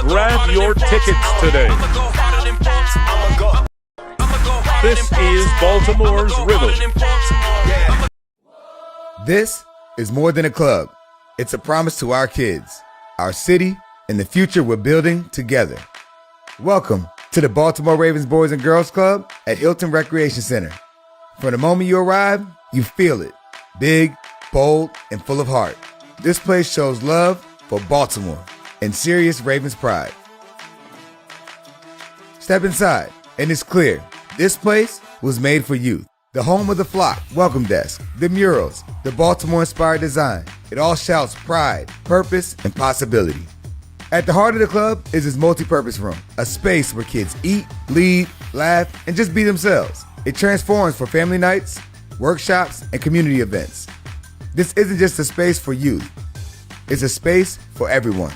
Grab your tickets today. This is Baltimore's Rhythm. This is more than a club. It's a promise to our kids, our city, and the future we're building together. Welcome to the Baltimore Ravens Boys and Girls Club at Hilton Recreation Center. From the moment you arrive, you feel it. Big, bold, and full of heart. This place shows love for Baltimore and serious Ravens pride. Step inside, and it's clear, this place was made for youth. The home of the flock, welcome desk, the murals, the Baltimore-inspired design. It all shouts pride, purpose, and possibility. At the heart of the club is this multi-purpose room, a space where kids eat, lead, laugh, and just be themselves. It transforms for family nights, workshops, and community events. This isn't just a space for youth. It's a space for everyone.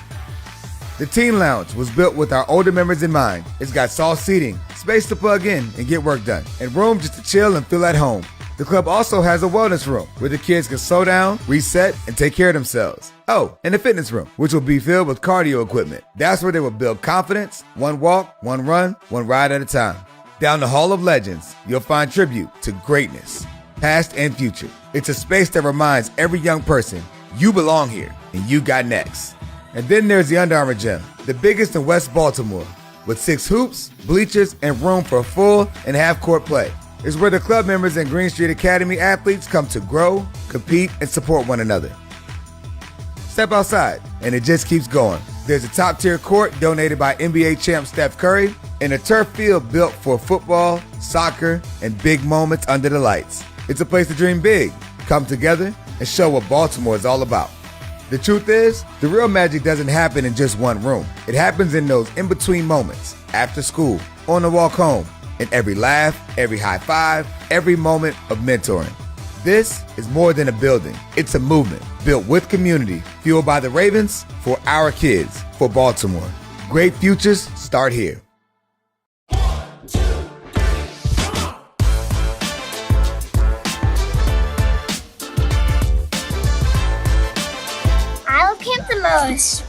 The Teen Lounge was built with our older members in mind. It's got soft seating, space to plug in and get work done, and room just to chill and feel at home. The club also has a wellness room where the kids can slow down, reset, and take care of themselves. Oh, and a fitness room, which will be filled with cardio equipment. That's where they will build confidence, one walk, one run, one ride at a time. Down the Hall of Legends, you'll find tribute to greatness, past and future. It's a space that reminds every young person, you belong here, and you got next. And then there's the Under Armour Gym, the biggest in West Baltimore, with 6 hoops, bleachers, and room for full and half-court play. It's where the club members and Green Street Academy athletes come to grow, compete, and support one another. Step outside, and it just keeps going. There's a top-tier court donated by NBA champ Steph Curry, In a turf field built for football, soccer, and big moments under the lights. It's a place to dream big, come together, and show what Baltimore is all about. The truth is, the real magic doesn't happen in just one room. It happens in those in-between moments, after school, on the walk home, in every laugh, every high five, every moment of mentoring. This is more than a building. It's a movement built with community, fueled by the Ravens, for our kids, for Baltimore. Great futures start here. I love camp the most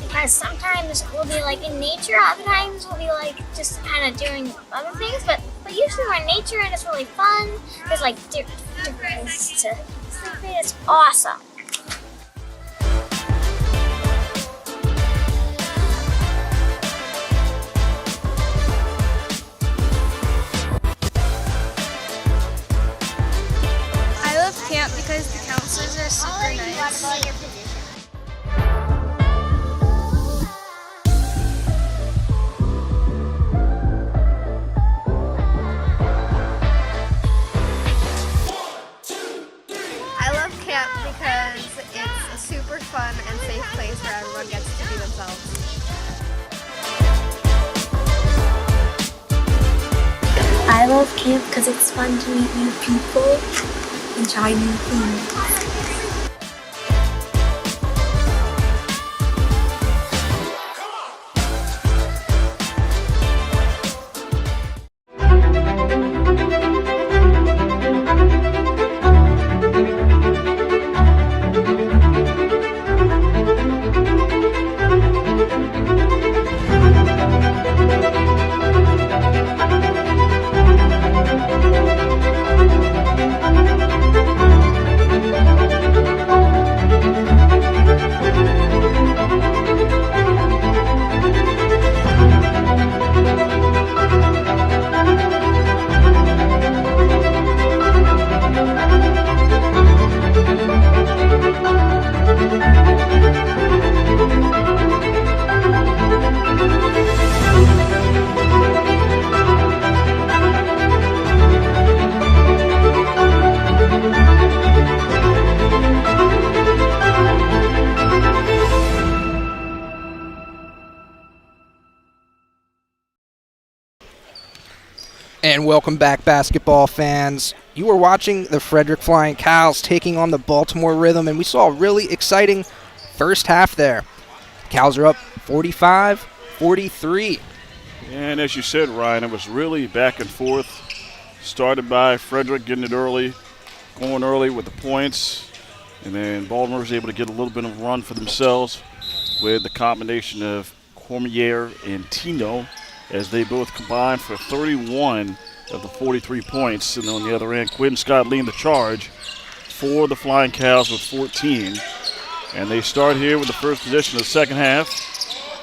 because sometimes we'll be like in nature, other times we'll be like just kind of doing other things, but usually we're in nature and it's really fun. There's like different things to sleep in. It's awesome. I love camp because the counselors are super nice. Because it's a super fun and safe place where everyone gets to be themselves. I love camp because it's fun to meet new people and try new things. And welcome back, basketball fans. You were watching the Frederick Flying Cows taking on the Baltimore Rhythm, and we saw a really exciting first half there. Cows are up 45-43. And as you said, Ryan, it was really back and forth. Started by Frederick getting it early, going early with the points, and then Baltimore was able to get a little bit of a run for themselves with the combination of Cormier and Tino, as they both combined for 31 of the 43 points. And on the other end, Quinn Scott leading the charge for the Flying Cows with 14. And they start here with the first possession of the second half.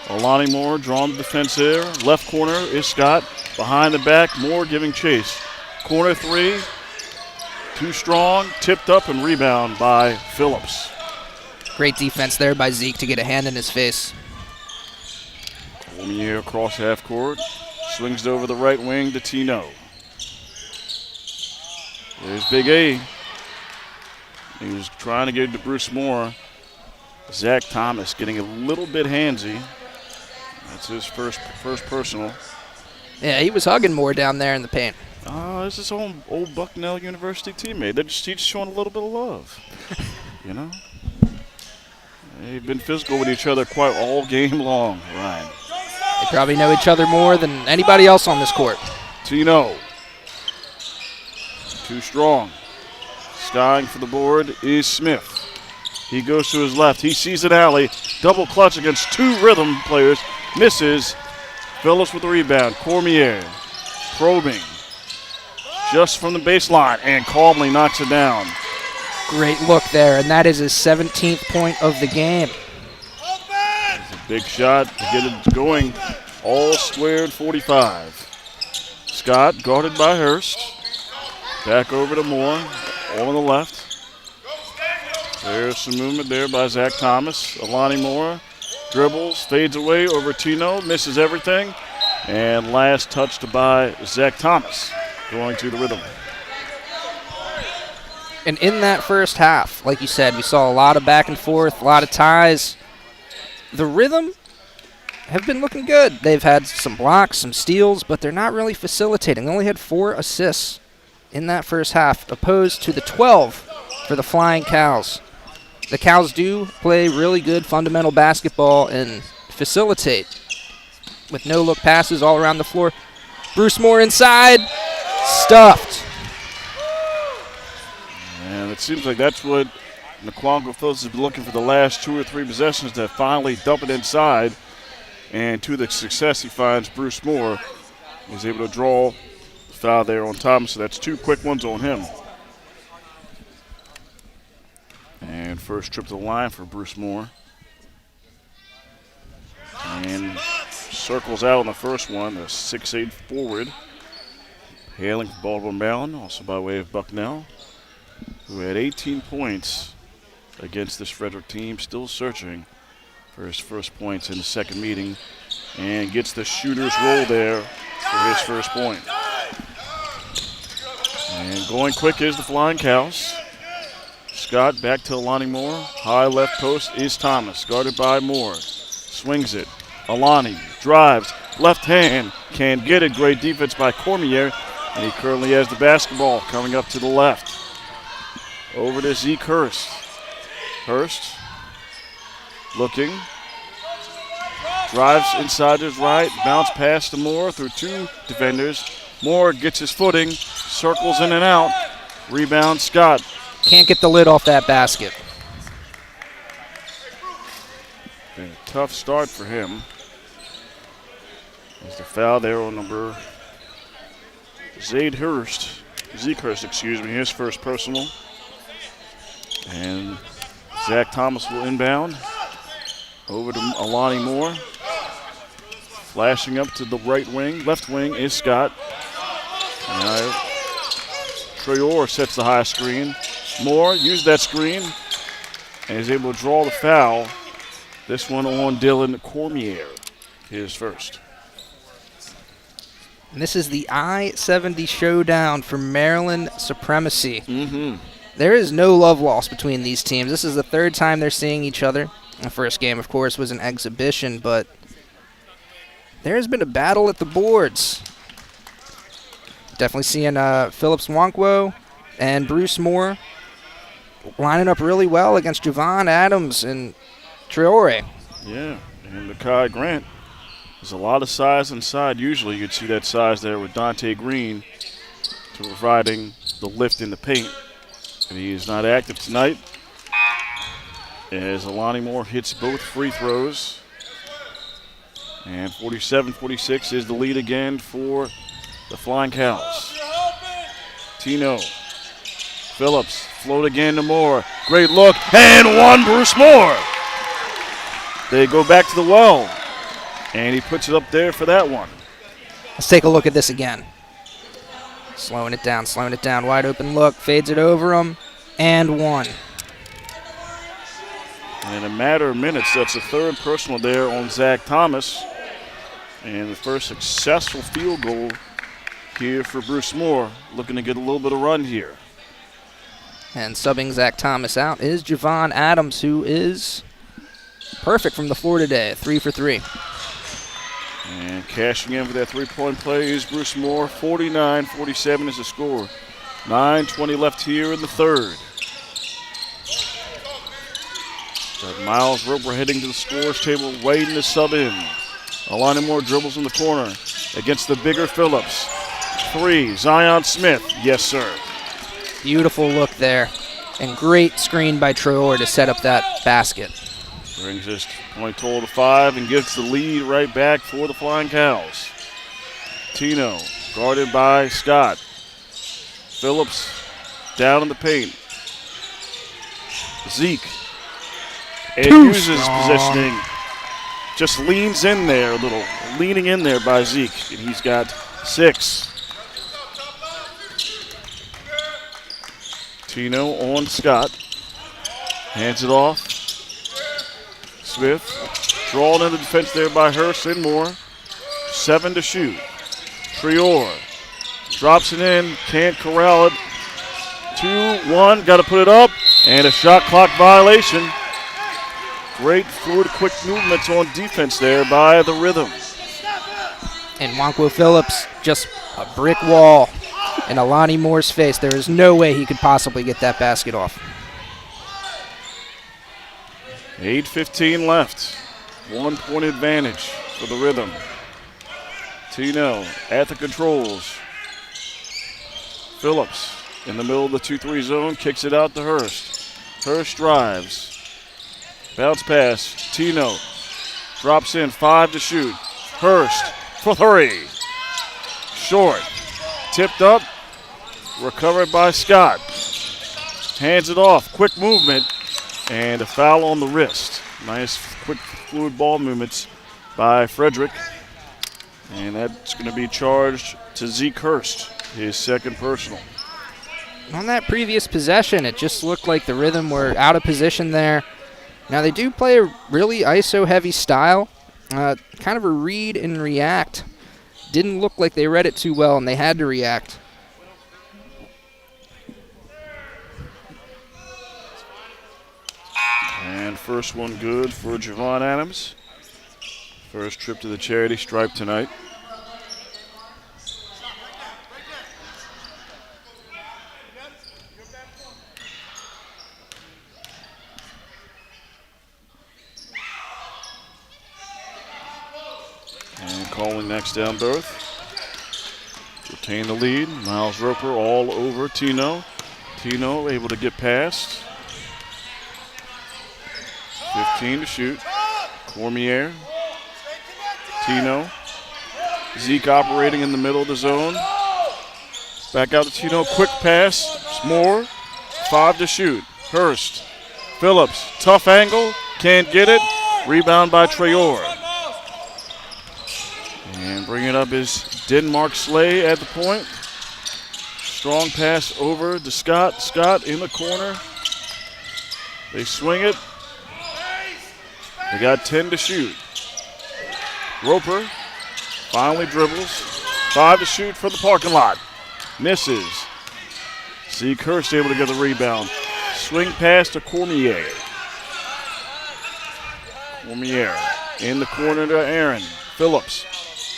Alani Moore drawing the defense there. Left corner is Scott. Behind the back, Moore giving chase. Corner three, too strong, tipped up and rebound by Phillips. Great defense there by Zeke to get a hand in his face. Cormier across half court, swings it over the right wing to Tino. There's Big A. He was trying to get it to Bruce Moore. Zach Thomas getting a little bit handsy. That's his first personal. Yeah, he was hugging Moore down there in the paint. This is his old Bucknell University teammate. He's just showing a little bit of love. You know? They've been physical with each other quite all game long, Ryan. They probably know each other more than anybody else on this court. Tino. Too strong. Skying for the board is Smith. He goes to his left. He sees an alley. Double clutch against two Rhythm players. Misses. Phillips with the rebound. Cormier probing just from the baseline, and calmly knocks it down. Great look there, and that is his 17th point of the game. It's a big shot to get it going. All squared 45. Scott guarded by Hurst. Back over to Moore on the left. There's some movement there by Zach Thomas. Alani Moore dribbles, fades away over Tino, misses everything. And last touched by Zach Thomas going to the rhythm. And in that first half, like you said, we saw a lot of back and forth, a lot of ties. The rhythm have been looking good. They've had some blocks, some steals, but they're not really facilitating. They only had 4 assists in that first half, opposed to the 12 for the Flying Cows. The Cows do play really good fundamental basketball and facilitate with no-look passes all around the floor. Bruce Moore inside, stuffed. And it seems like that's what Naquango Phillips has been looking for the last 2 or 3 possessions, to finally dump it inside. And to the success, he finds Bruce Moore. He's able to draw the foul there on Thomas, so that's 2 quick ones on him. And first trip to the line for Bruce Moore. And circles out on the first one, the 6'8" forward. Hailing from Baltimore, Maryland, also by way of Bucknell, who had 18 points against this Frederick team, still searching for his first points in the second meeting, and gets the shooter's roll there for his first point. And going quick is the Flying Cows. Scott back to Alani Moore. High left post is Thomas, guarded by Moore. Swings it. Alani drives, left hand, can't get it. Great defense by Cormier, and he currently has the basketball coming up to the left. Over to Zeke Hurst. Hurst looking. Drives inside his right, bounce pass to Moore through 2 defenders. Moore gets his footing, circles in and out. Rebound Scott. Can't get the lid off that basket. Been a tough start for him. There's the foul there on number Zeke Hurst, his first personal. And Zach Thomas will inbound. Over to Alani Moore. Flashing up to the right wing. Left wing is Scott. Now, Traore sets the high screen. Moore used that screen and is able to draw the foul. This one on Dylan Cormier, his first. And this is the I-70 showdown for Maryland supremacy. There is no love lost between these teams. This is the 3rd time they're seeing each other. The first game, of course, was an exhibition, but there has been a battle at the boards. Definitely seeing Phillips Nwankwo and Bruce Moore lining up really well against Javon Adams and Traore. Yeah, and Makai Grant. There's a lot of size inside. Usually you'd see that size there with Dante Green to providing the lift in the paint. And he is not active tonight, as Alani Moore hits both free throws. And 47-46 is the lead again for the Flying Cows. Tino. Phillips, float again to Moore. Great look, and one, Bruce Moore. They go back to the well, and he puts it up there for that one. Let's take a look at this again. Slowing it down, wide open look, fades it over him, and one. In a matter of minutes, that's the 3rd personal there on Zach Thomas. And the first successful field goal here for Bruce Moore, looking to get a little bit of run here. And subbing Zach Thomas out is Javon Adams, who is perfect from the floor today, 3 for 3. And cashing in for that 3-point play is Bruce Moore. 49-47 is the score. 9:20 left here in the 3rd. Got Miles Roper heading to the scores table, waiting to sub in. Alani Moore dribbles in the corner against the bigger Phillips. 3, Zion Smith. Yes, sir. Beautiful look there. And great screen by Traore to set up that basket. Brings his point total to 5 and gives the lead right back for the Flying Cows. Tino, guarded by Scott. Phillips down in the paint. Zeke. And uses positioning. Just leans in there a little. Leaning in there by Zeke. And he's got 6. Tino on Scott. Hands it off. Smith drawn in the defense there by Hurst and Moore. 7 to shoot. Trior drops it in, can't corral it. 2-1, got to put it up, and a shot clock violation. Great fluid, quick movements on defense there by the Rhythm. And Wonquo Phillips, just a brick wall in Alani Moore's face. There is no way he could possibly get that basket off. 8:15 left. 1 point advantage for the Rhythm. Tino at the controls. Phillips in the middle of the 2-3 zone, kicks it out to Hurst. Hurst drives. Bounce pass. Tino drops in, 5 to shoot. Hurst for 3. Short. Tipped up. Recovered by Scott. Hands it off. Quick movement. And a foul on the wrist. Nice quick fluid ball movements by Frederick. And that's going to be charged to Zeke Hurst, his second personal. On that previous possession, it just looked like the Rhythm were out of position there. Now, they do play a really ISO-heavy style, kind of a read and react. Didn't look like they read it too well, and they had to react. And first one good for Javon Adams. First trip to the charity stripe tonight. And calling next down berth. Retain the lead. Miles Roper all over Tino. Tino able to get past. 15 to shoot. Cormier. Tino. Zeke operating in the middle of the zone. Back out to Tino. Quick pass. More. 5 to shoot. Hurst. Phillips. Tough angle. Can't get it. Rebound by Traore. And bringing it up is Denmark Slay at the point. Strong pass over to Scott. Scott in the corner. They swing it. They got 10 to shoot. Roper finally dribbles. 5 to shoot for the parking lot. Misses. Zeke Hurst able to get the rebound. Swing pass to Cormier. Cormier in the corner to Aaron. Phillips.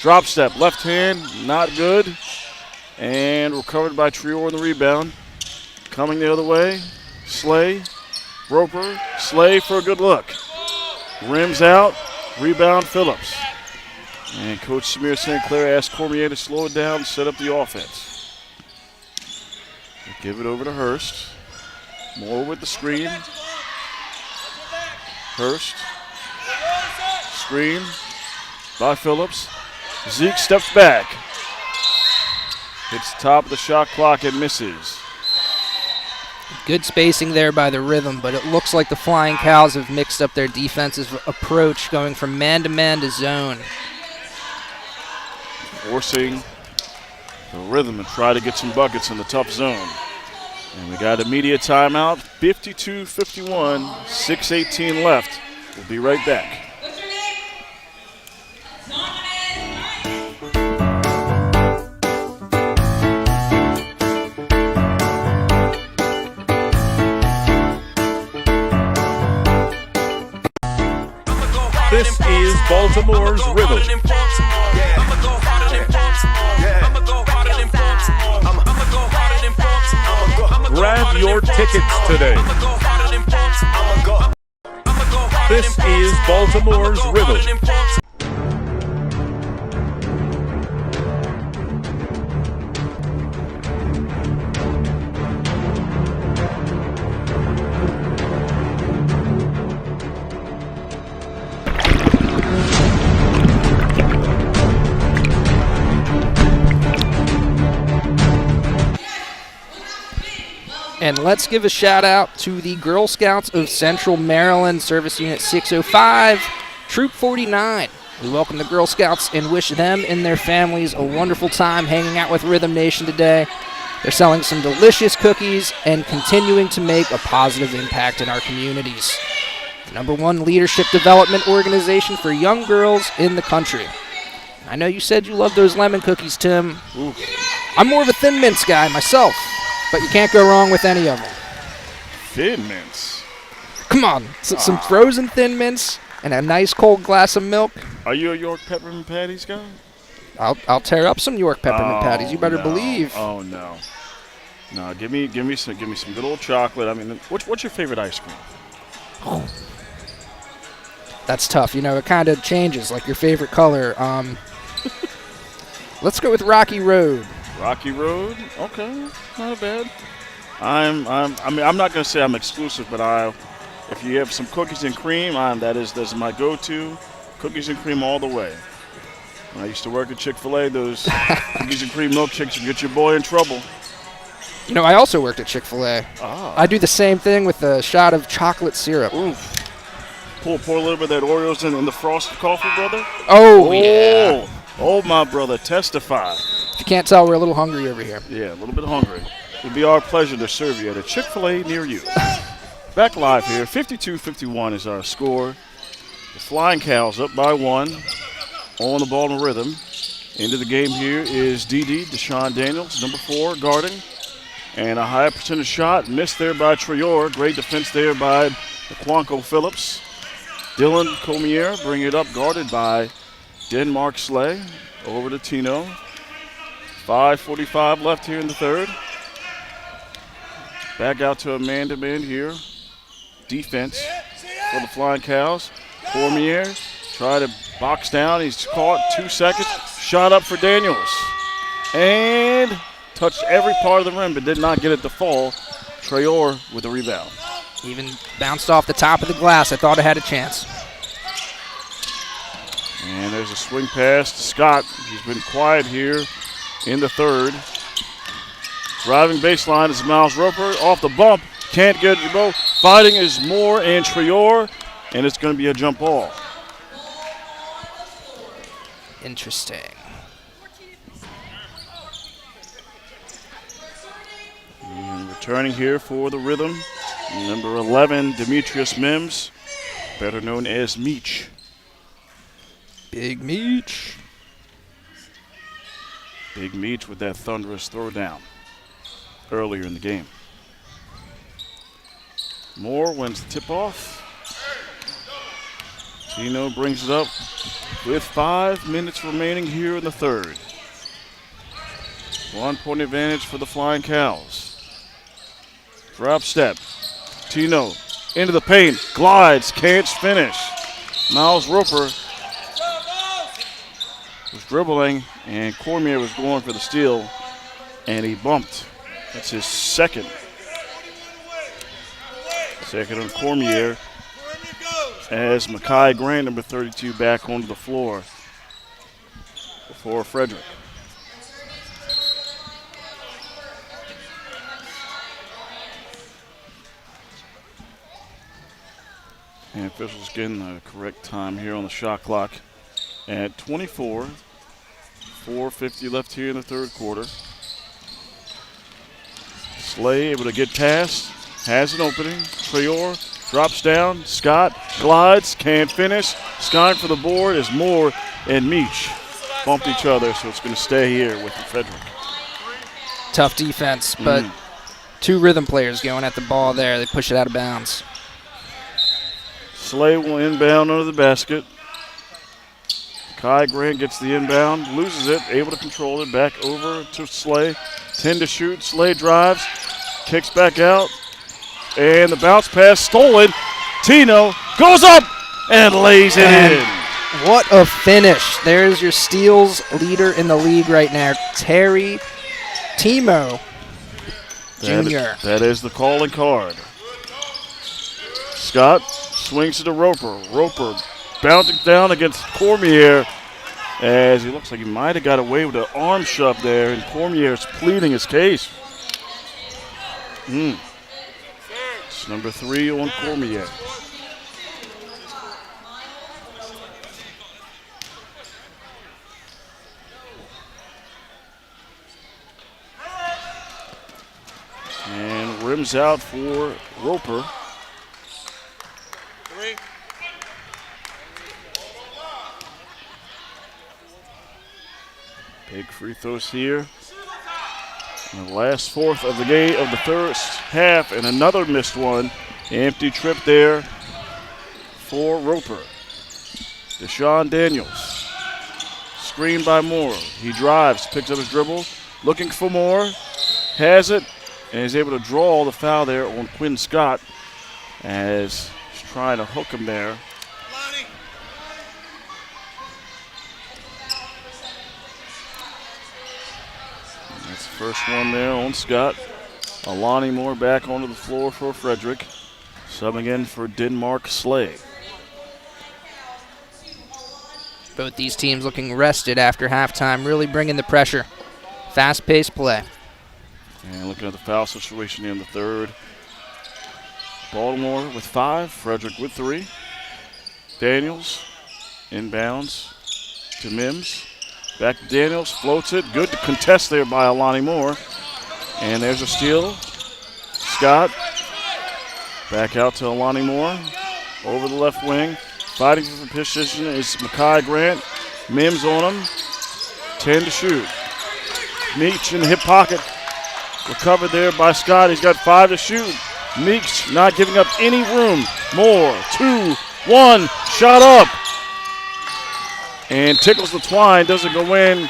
Drop step. Left hand. Not good. And recovered by Trior in the rebound. Coming the other way. Slay. Roper. Slay for a good look. Rims out. Rebound Phillips. And Coach Samir St. Clair asked Cormier to slow it down, set up the offense. They give it over to Hurst. Moore with the screen. Hurst. Screen by Phillips. Zeke steps back. Hits the top of the shot clock and misses. Good spacing there by the Rhythm, but it looks like the Flying Cows have mixed up their defensive approach, going from man-to-man to zone. Forcing the Rhythm to try to get some buckets in the tough zone. And we got immediate timeout, 52-51, 6:18 left. We'll be right back. This is Baltimore's Rhythm. Grab your tickets today. This is Baltimore's Rhythm. And let's give a shout out to the Girl Scouts of Central Maryland, Service Unit 605, Troop 49. We welcome the Girl Scouts and wish them and their families a wonderful time hanging out with Rhythm Nation today. They're selling some delicious cookies and continuing to make a positive impact in our communities. The #1 leadership development organization for young girls in the country. I know you said you love those lemon cookies, Tim. Ooh. I'm more of a Thin Mints guy myself, but you can't go wrong with any of them. Thin Mints? Come on, some frozen Thin Mints and a nice cold glass of milk. Are you a York peppermint patties guy? I'll tear up some York peppermint patties. You better believe. Oh no. No, give me some good old chocolate. I mean, what's your favorite ice cream? Oh. That's tough. You know, it kind of changes, like your favorite color. Let's go with Rocky Road. Rocky Road? Okay, not bad. I'm not gonna say I'm exclusive, but if you have some cookies and cream, that's my go-to. Cookies and cream all the way. When I used to work at Chick-fil-A, those cookies and cream milkshakes would get your boy in trouble. You know, I also worked at Chick-fil-A. I do the same thing with a shot of chocolate syrup. Oof. Pour a little bit of that Oreos in the frosted coffee, brother. Oh, yeah. Oh, my brother, testify. If you can't tell, we're a little hungry over here. Yeah, a little bit hungry. It'd be our pleasure to serve you at a Chick-fil-A near you. Back live here, 52-51 is our score. The Flying Cows up by 1 on the Baltimore Rhythm. Into the game here is Deshaun Daniels, number 4, guarding. And a high percentage shot, missed there by Traore. Great defense there by Quanco Phillips. Dylan Comier bring it up, guarded by Denmark Slay. Over to Tino. 5:45 left here in the third. Back out to a man-to-man here. Defense for the Flying Cows. Cormier try to box down. He's caught 2 seconds. Shot up for Daniels. And touched every part of the rim but did not get it to fall. Traore with the rebound. Even bounced off the top of the glass. I thought I had a chance. And there's a swing pass to Scott. He's been quiet here in the third. Driving baseline is Miles Roper. Off the bump. Can't get it both. Fighting is Moore and Traore. And it's going to be a jump ball. Interesting. And returning here for the Rhythm, number 11, Demetrius Mims, better known as Meech. Big Meech. Big Meech with that thunderous throwdown earlier in the game. Moore wins the tip-off. Tino brings it up with 5 minutes remaining here in the third. 1 point advantage for the Flying Cows. Drop step. Tino into the paint. Glides. Can't finish. Miles Roper was dribbling, and Cormier was going for the steal, and he bumped. That's his second. Second on Cormier. As Makai Grant, number 32, back onto the floor for Frederick. And officials getting the correct time here on the shot clock at 24. 4:50 left here in the third quarter. Slay able to get past, has an opening. Traore drops down. Scott glides, can't finish. Skying for the board is Moore and Meech. Bumped each other, so it's going to stay here with the Frederick. Tough defense, but 2 Rhythm players going at the ball there. They push it out of bounds. Slay will inbound under the basket. Kai Grant gets the inbound, loses it, able to control it, back over to Slay. 10 to shoot, Slay drives, kicks back out, and the bounce pass stolen. Tino goes up and lays it in. What a finish. There's your steals leader in the league right now, Terry Timo Jr. That is the calling card. Scott swings to Roper. Roper bouncing down against Cormier as he looks like he might have got away with an arm shove there, and Cormier's pleading his case. It's number 3 on Cormier. And rims out for Roper. Big free throws here. And the last fourth of the game of the first half, and another missed one. Empty trip there for Roper. Deshaun Daniels. Screened by Moore. He drives, picks up his dribble, looking for more. Has it, and is able to draw the foul there on Quinn Scott as he's trying to hook him there. That's the first one there on Scott. Alani Moore back onto the floor for Frederick. Subbing in for Denmark Slay. Both these teams looking rested after halftime, really bringing the pressure. Fast-paced play. And looking at the foul situation in the third. Baltimore with 5, Frederick with 3. Daniels inbounds to Mims. Back to Daniels, floats it. Good contest there by Alani Moore. And there's a steal. Scott back out to Alani Moore. Over the left wing. Fighting for the position is Makai Grant. Mims on him. 10 to shoot. Meach in the hip pocket. Recovered there by Scott. He's got 5 to shoot. Meach not giving up any room. Moore, 2, 1, shot up. And tickles the twine, doesn't go in.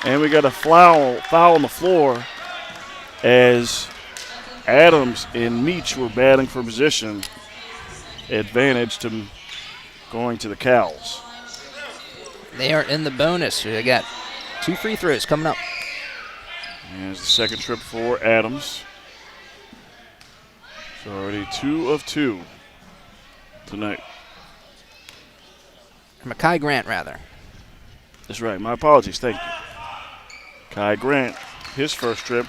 And we got a foul on the floor as Adams and Meach were batting for position. Advantage to going to the Cows. They are in the bonus. They got 2 free throws coming up. And the second trip for Adams. So already 2 of 2 tonight. Makai Grant, rather. That's right. My apologies. Thank you. Kai Grant, his first trip.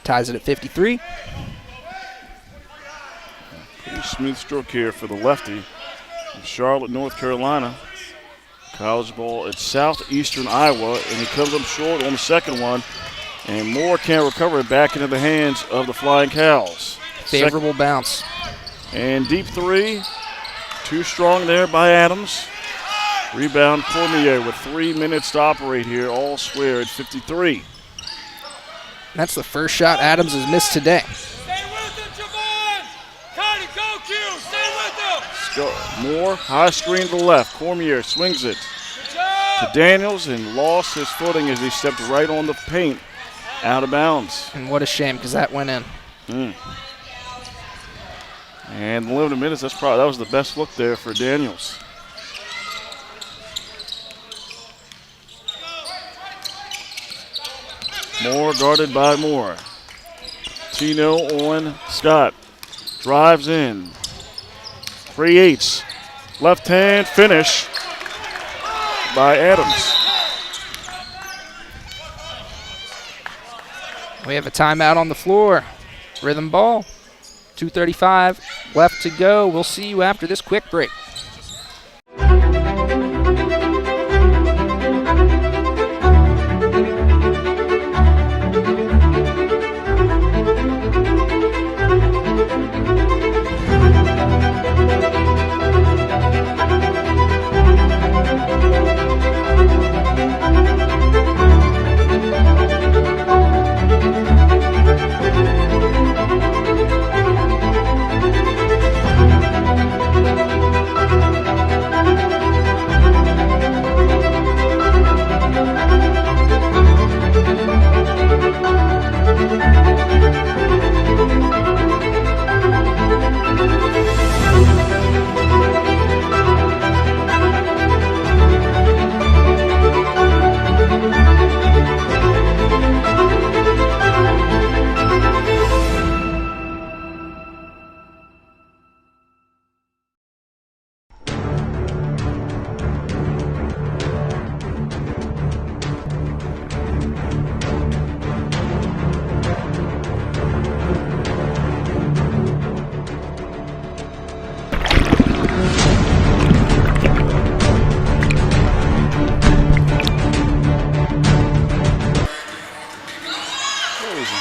Ties it at 53. Pretty smooth stroke here for the lefty from Charlotte, North Carolina. College ball at Southeastern Iowa, and he comes up short on the second one. And Moore can't recover it back into the hands of the Flying Cows. Favorable bounce. And deep 3. Too strong there by Adams. Rebound Cormier with 3 minutes to operate here. All square at 53. That's the first shot Adams has missed today. Moore, high screen to the left. Cormier swings it to Daniels and lost his footing as he stepped right on the paint. Out of bounds. And what a shame, because that went in. And the limited minutes, that was the best look there for Daniels. Moore guarded by Moore. Tino on Scott. Drives in. Creates. Left hand finish by Adams. We have a timeout on the floor. Rhythm ball. 2:35 left to go. We'll see you after this quick break.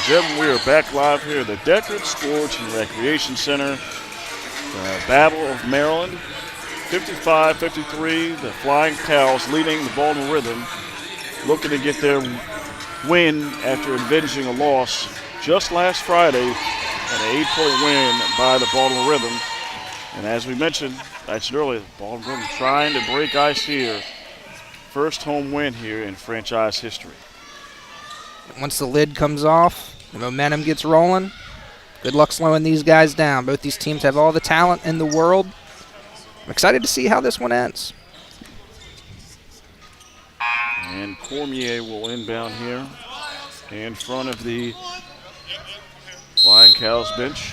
Gentlemen, we are back live here at the Deckard Sports and Recreation Center. The Battle of Maryland. 55-53, the Flying Cows leading the Baltimore Rhythm, looking to get their win after avenging a loss just last Friday, an 8-point win by the Baltimore Rhythm. And as we mentioned earlier, the Baltimore Rhythm trying to break ice here. First home win here in franchise history. Once the lid comes off, the momentum gets rolling. Good luck slowing these guys down. Both these teams have all the talent in the world. I'm excited to see how this one ends. And Cormier will inbound here in front of the Flying Cows bench.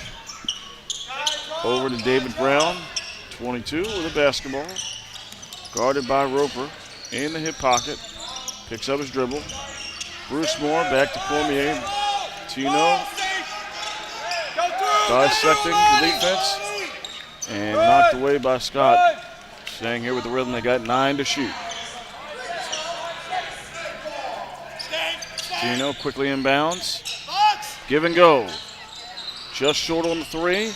Over to David Brown, 22 with a basketball. Guarded by Roper in the hip pocket. Picks up his dribble. Bruce Moore back to Cormier. Tino dissecting the defense and knocked away by Scott. Staying here with the Rhythm, they got 9 to shoot. Tino quickly inbounds. Give and go. Just short on the 3.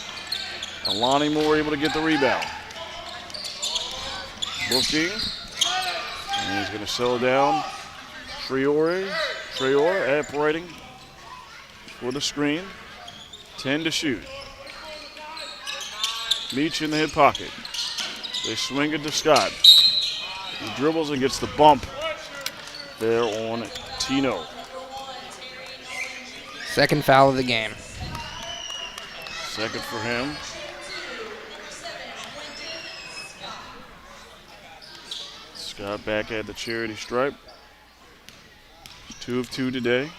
Alani Moore able to get the rebound. Booking. And he's going to settle down. Traore operating for the screen. 10 to shoot. Meach in the hip pocket. They swing it to Scott. He dribbles and gets the bump there on Tino. Second foul of the game. Second for him. Scott back at the charity stripe. 2 of 2 today.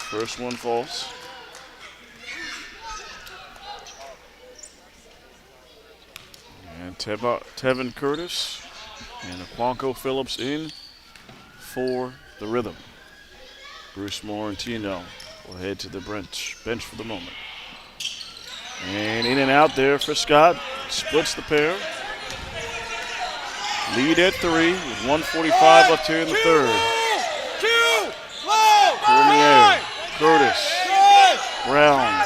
First one false. And Tevin Curtis and Aquanco Phillips in for the Rhythm. Bruce Moore and Tino will head to the bench for the moment. And in and out there for Scott. Splits the pair. Lead at 3 with 1:45 left here in the third. Cormier, Curtis, Brown,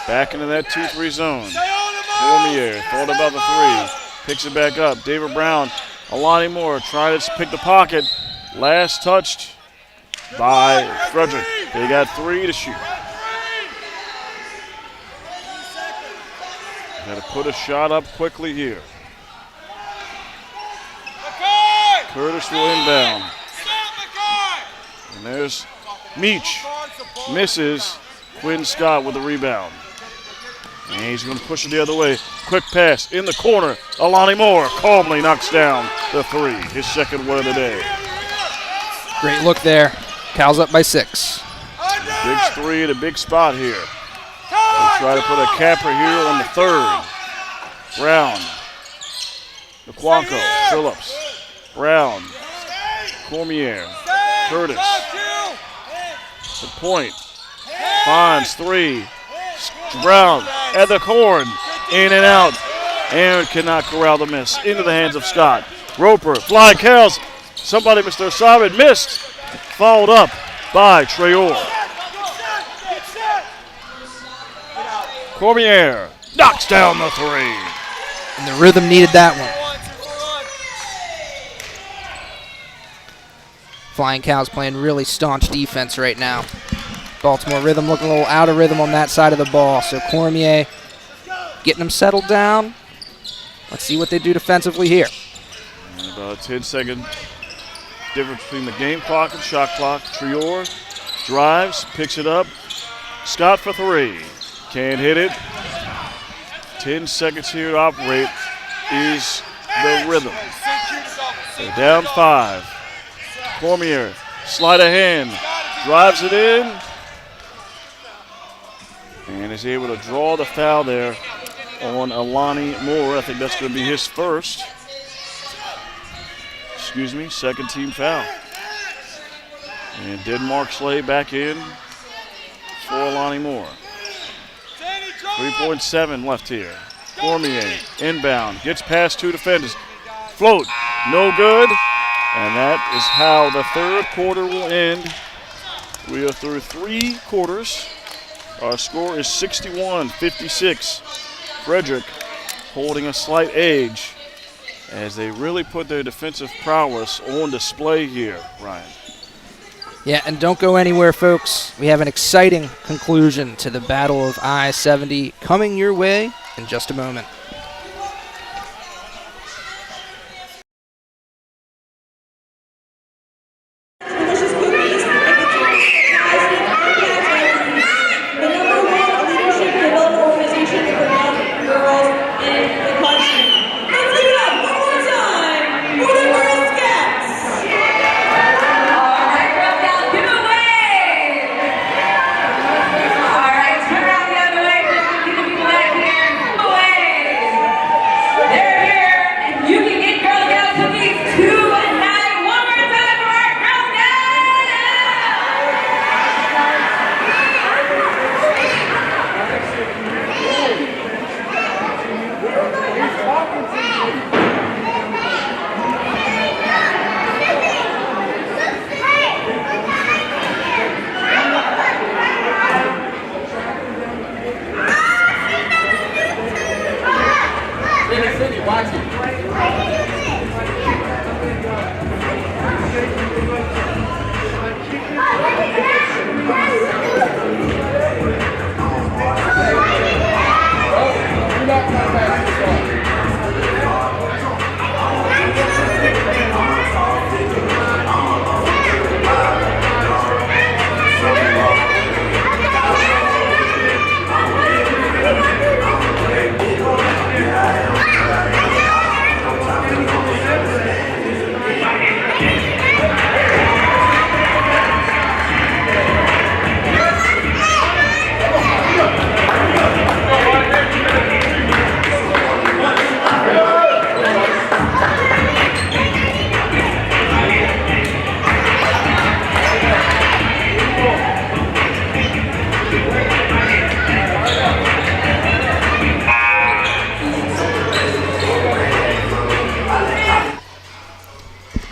back into that 2-3 zone. Cormier thought about the 3, picks it back up. David Brown, Alani Moore trying to pick the pocket. Last touched by Frederick. They got 3 to shoot. Got to put a shot up quickly here. Curtis will inbound. And there's Meach. Misses. Quinn Scott with the rebound. And he's going to push it the other way. Quick pass in the corner. Alani Moore calmly knocks down the 3. His second one of the day. Great look there. Cal's up by 6. Big 3 at a big spot here. They try to put a capper here on the 3rd. Brown. Aquanco. Phillips. Brown. Cormier. Curtis. The point. Finds 3. Brown at the horn. In and out. Aaron cannot corral the miss. Into the hands of Scott. Roper. Flying Cows. Somebody missed their assignment. Missed. Followed up by Traore. Cormier knocks down the 3. And the Rhythm needed that one. Flying Cows playing really staunch defense right now. Baltimore Rhythm looking a little out of rhythm on that side of the ball. So Cormier getting them settled down. Let's see what they do defensively here. And about a 10-second difference between the game clock and shot clock. Traore drives, picks it up. Scott for 3. Can't hit it. 10 seconds here to operate is the Rhythm. They're down 5. Cormier, sleight of hand, drives it in, and is able to draw the foul there on Alani Moore. I think that's going to be his first. Second team foul. And Denmark Slay back in for Alani Moore. 3.7 left here. Cormier inbound, gets past 2 defenders. Float, no good. And that is how the third quarter will end. We are through 3 quarters. Our score is 61-56 Frederick holding a slight edge as they really put their defensive prowess on display here, Ryan. Yeah, and don't go anywhere, folks. We have an exciting conclusion to the Battle of I-70 coming your way in just a moment.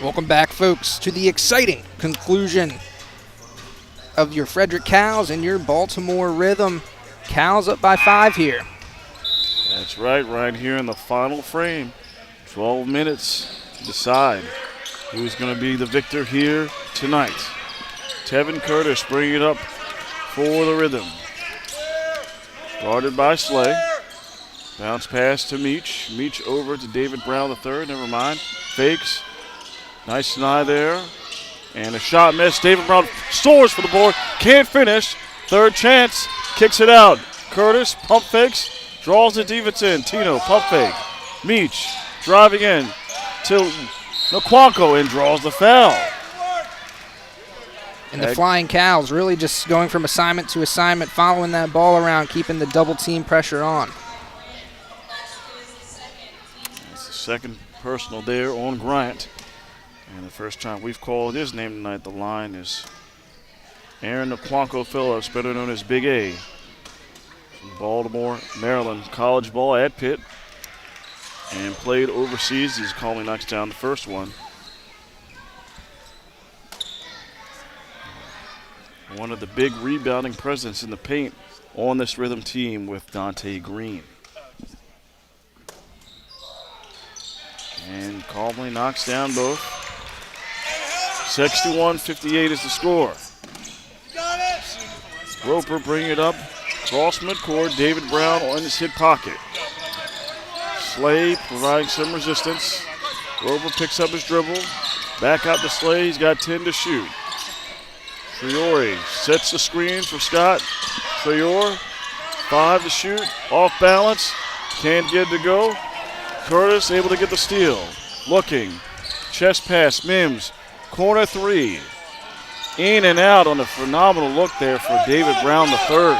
Welcome back, folks, to the exciting conclusion of your Frederick Cows and your Baltimore Rhythm. Cows up by 5 here. That's right here in the final frame. 12 minutes to decide who's going to be the victor here tonight. Tevin Curtis bringing it up for the Rhythm. Guarded by Slay. Bounce pass to Meach. Meach over to David Brown III. Never mind. Fakes. Nice deny there. And a shot missed. David Brown soars for the board. Can't finish. Third chance. Kicks it out. Curtis pump fakes. Draws the defense in. Tino pump fake. Meach driving in to Nakwanko and draws the foul. And the Flying Cows really just going from assignment to assignment, following that ball around, keeping the double team pressure on. That's the second personal there on Bryant. And the first time we've called his name tonight, the line is Aaron Nakwanko Phillips, better known as Big A. From Baltimore, Maryland, college ball at Pitt. And played overseas. He's calmly knocks down the first one. One of the big rebounding presence in the paint on this Rhythm team with Dante Green. And calmly knocks down both. 61-58 is the score. Roper bringing it up. Cross midcourt. David Brown on his hip pocket. Slay providing some resistance. Roper picks up his dribble. Back out to Slay. He's got 10 to shoot. Traore sets the screen for Scott. Traore, 5 to shoot. Off balance. Can't get it to go. Curtis able to get the steal. Looking. Chest pass. Mims. Corner 3. In and out on a phenomenal look there for David Brown III.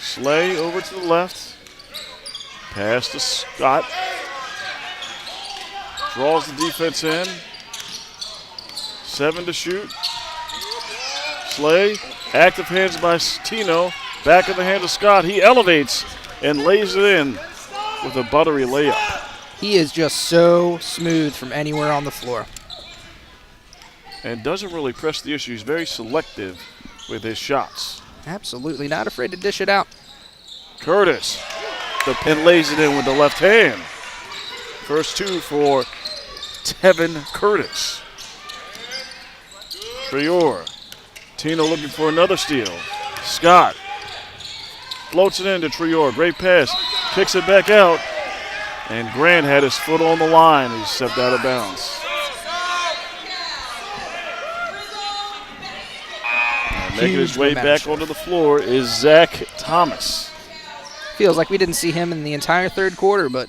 Slay over to the left. Pass to Scott. Draws the defense in. 7 to shoot. Slay. Active hands by Tino. Back in the hand of Scott. He elevates and lays it in with a buttery layup. He is just so smooth from anywhere on the floor. And doesn't really press the issue. He's very selective with his shots. Absolutely not afraid to dish it out. Curtis, the pin lays it in with the left hand. First two for Tevin Curtis. Trior. Tino looking for another steal. Scott floats it into Trior. Great pass. Kicks it back out. And Grant had his foot on the line. He stepped out of bounds. And making his way back onto the floor is Zach Thomas. Feels like we didn't see him in the entire third quarter, but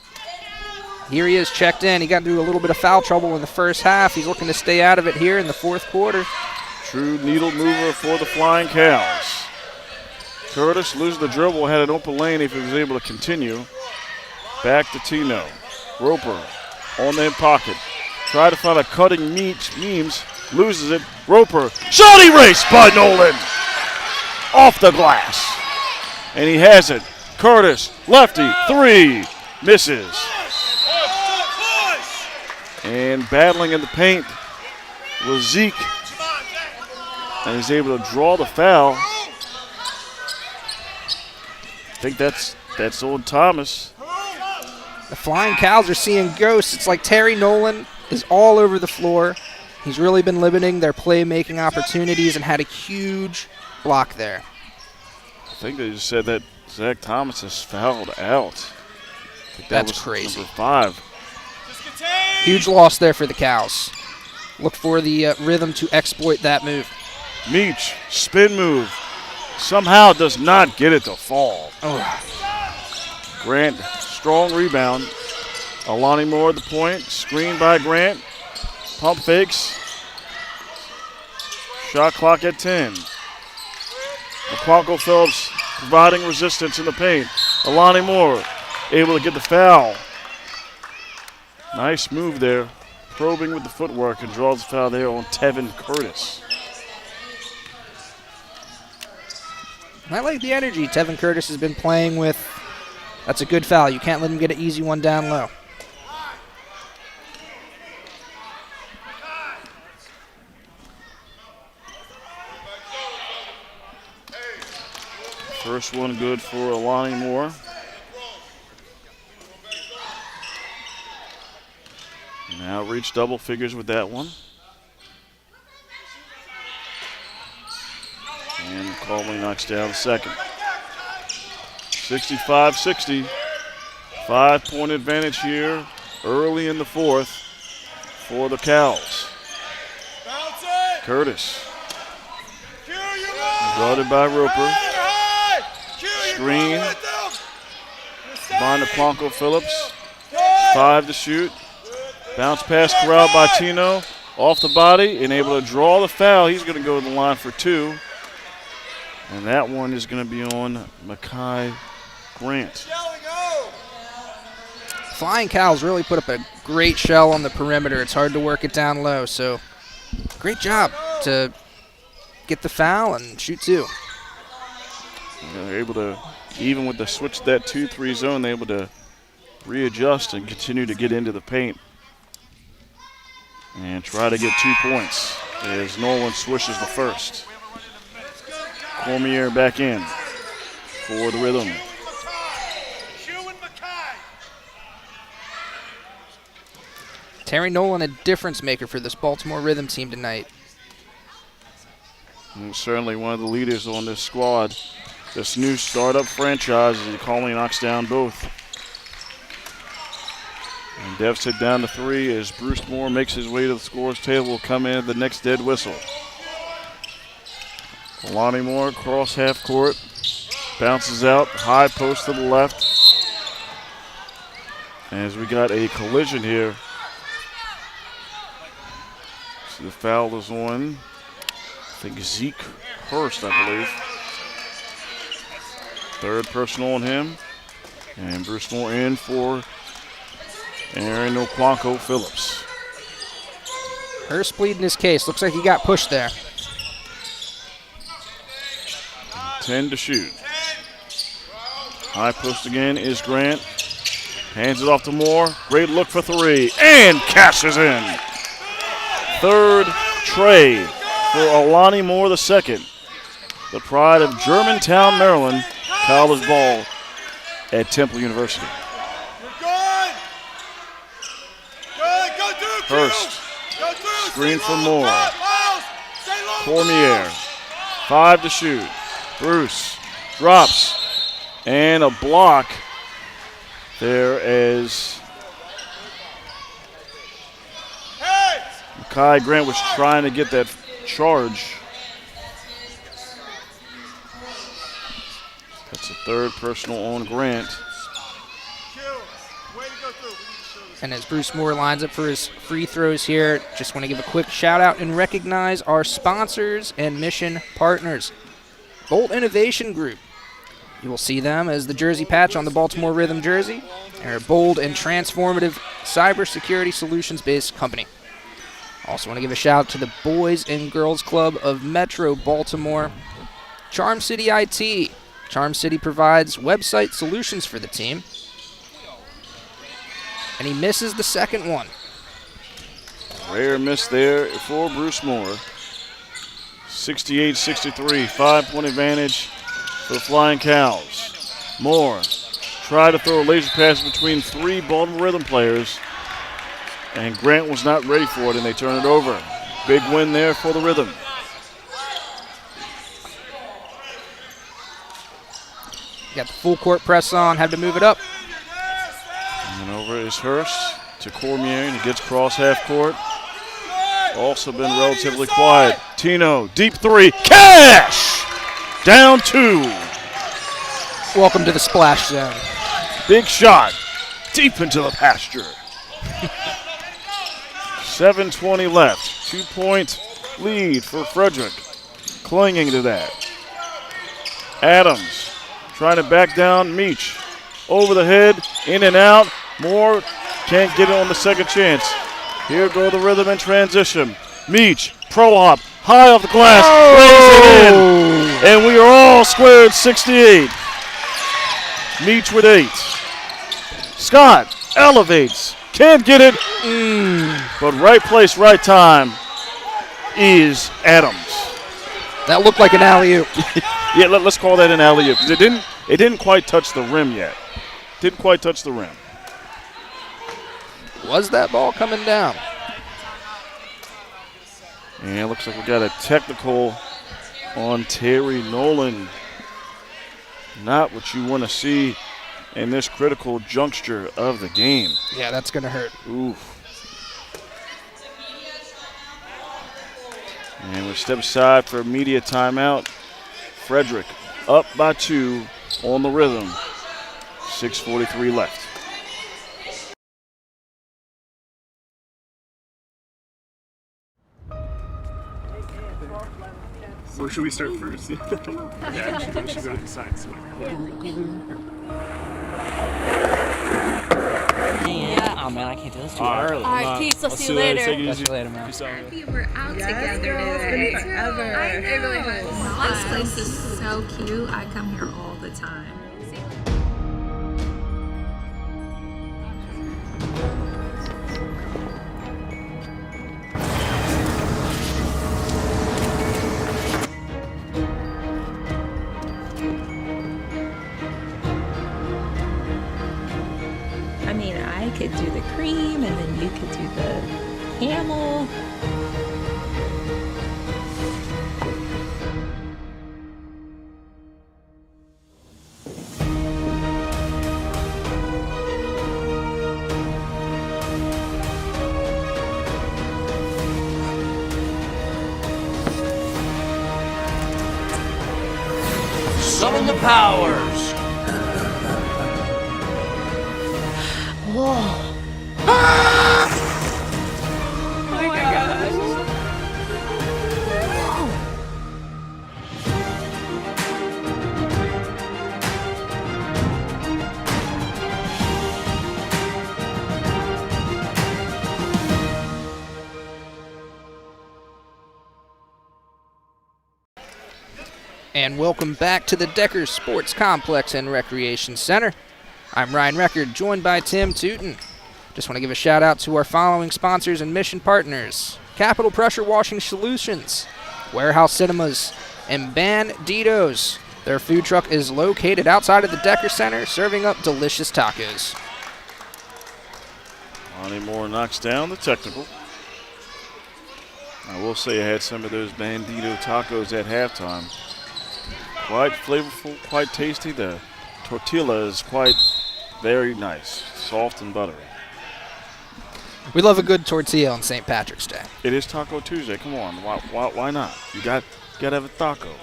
here he is checked in. He got into a little bit of foul trouble in the first half. He's looking to stay out of it here in the fourth quarter. True needle mover for the Flying Cows. Curtis loses the dribble, had an open lane if he was able to continue. Back to Tino. Roper on the pocket. Try to find a cutting Means. Loses it. Roper. Shot erased by Nolan. Off the glass. And he has it. Curtis. Lefty. Three. Misses. And battling in the paint was Zeke. And he's able to draw the foul. I think that's old Thomas. The Flying Cows are seeing ghosts. It's like Terry Nolan is all over the floor. He's really been limiting their playmaking opportunities and had a huge block there. I think they just said that Zach Thomas is fouled out. That's crazy. Number 5. Huge loss there for the Cows. Look for the rhythm to exploit that move. Meach, spin move. Somehow does not get it to fall. Oh. Grant, strong rebound. Alani Moore at the point. Screen by Grant. Pump fakes. Shot clock at 10. McQuanko Phillips providing resistance in the paint. Alani Moore able to get the foul. Nice move there. Probing with the footwork and draws the foul there on Tevin Curtis. I like the energy Tevin Curtis has been playing with. That's a good foul. You can't let him get an easy one down low. First one good for Alani Moore. Now reach double figures with that one. And Conley knocks down the second. 65-60. 5-point advantage here early in the fourth for the Cows. Curtis. Guarded by Roper. Screen. Behind the Plonko Phillips. 5 to shoot. Bounce pass corralled by Tino. Off the body and able to draw the foul. He's going to go to the line for 2. And that one is going to be on Makai Grant. Flying Cows really put up a great shell on the perimeter. It's hard to work it down low, so great job to get the foul and shoot 2. They're able to, even with the switch to that 2-3 zone, they're able to readjust and continue to get into the paint and try to get 2 points as Nolan swishes the first. Cormier back in for the rhythm. Terry Nolan, a difference maker for this Baltimore Rhythm team tonight. And certainly one of the leaders on this squad. This new startup franchise, and Conley knocks down both. And deficit down to 3 as Bruce Moore makes his way to the scorer's table. Will come in at the next dead whistle. Alani Moore across half court. Bounces out, high post to the left. As we got a collision here. So the foul is on, I think, Zeke Hurst, I believe. Third personal on him. And Bruce Moore in for Aaron Oquanko Phillips. Hurst pleading his case. Looks like he got pushed there. 10 to shoot. High post again is Grant. Hands it off to Moore. Great look for 3. And cashes in. Third tray for Alani Moore II. the pride of Germantown, Maryland, college ball at Temple University. Hurst, screen for Moore. Cormier, 5 to shoot. Bruce drops, and a block there as Kai Grant was trying to get that charge. That's the third personal on Grant. And as Bruce Moore lines up for his free throws here, just want to give a quick shout out and recognize our sponsors and mission partners. Bolt Innovation Group. You will see them as the jersey patch on the Baltimore Rhythm jersey. They're a bold and transformative cybersecurity solutions-based company. Also want to give a shout out to the Boys and Girls Club of Metro Baltimore. Charm City IT. Charm City provides website solutions for the team. And he misses the second one. Rare miss there for Bruce Moore. 68-63, 5-point advantage for the Flying Cows. Moore tried to throw a laser pass between 3 Baltimore Rhythm players, and Grant was not ready for it, and they turn it over. Big win there for the Rhythm. Got the full court press on, had to move it up. And over is Hurst to Cormier, and he gets cross half court. Also been relatively quiet. Tino, deep 3, cash! Down 2. Welcome to the splash zone. Big shot, deep into the pasture. 7:20 left, 2-point lead for Frederick. Clinging to that. Adams trying to back down Meach. Over the head, in and out. Moore can't get it on the second chance. Here go the Rhythm in transition. Meach, pro hop, high off the glass, lays it in. And we are all squared 68. Meach with 8. Scott elevates, can't get it. But right place, right time is Adams. That looked like an alley-oop. Yeah, let's call that an alley-oop, because it didn't quite touch the rim yet. Didn't quite touch the rim. Was that ball coming down? And it looks like we got a technical on Terry Nolan. Not what you want to see in this critical juncture of the game. Yeah, that's going to hurt. Oof. And we step aside for a media timeout. Frederick up by 2 on the Rhythm. 6:43 left. Where should we start first? Yeah, we should go to the side. So. Yeah. Oh man, I can't do this too early. All right, peace. Let's see you later. Take it easy. Later, man. We're out together today. It really was. This place is so cute. I come here all the time. I mean, I could do the cream, and then you could do the camel. Summon the powers. Whoa. Oh my gosh. And welcome back to the Deckers Sports Complex and Recreation Center. I'm Ryan Record, joined by Tim Tootin. Just want to give a shout out to our following sponsors and mission partners: Capital Pressure Washing Solutions, Warehouse Cinemas and Banditos. Their food truck is located outside of the Decker Center, serving up delicious tacos. Lonnie Moore knocks down the technical. I will say I had some of those Bandito tacos at halftime. Quite flavorful, quite tasty. The tortilla is quite very nice, soft and buttery. We love a good tortilla on St. Patrick's Day. It is Taco Tuesday. Come on, why not? You got to have a taco.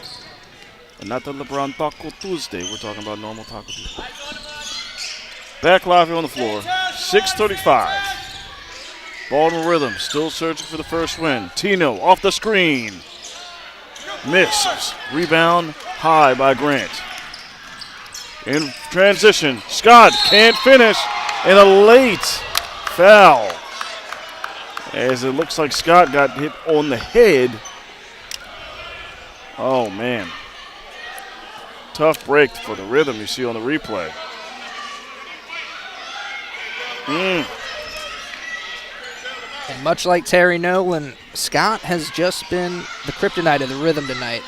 And not the LeBron Taco Tuesday. We're talking about normal Taco Tuesday. Back live here on the floor. 6:35. Baltimore Rhythm still searching for the first win. Tino off the screen. Misses. Rebound high by Grant. In transition, Scott can't finish. And a late foul. As it looks like Scott got hit on the head. Oh, man. Tough break for the Rhythm you see on the replay. And much like Terry Nolan, Scott has just been the kryptonite of the Rhythm tonight.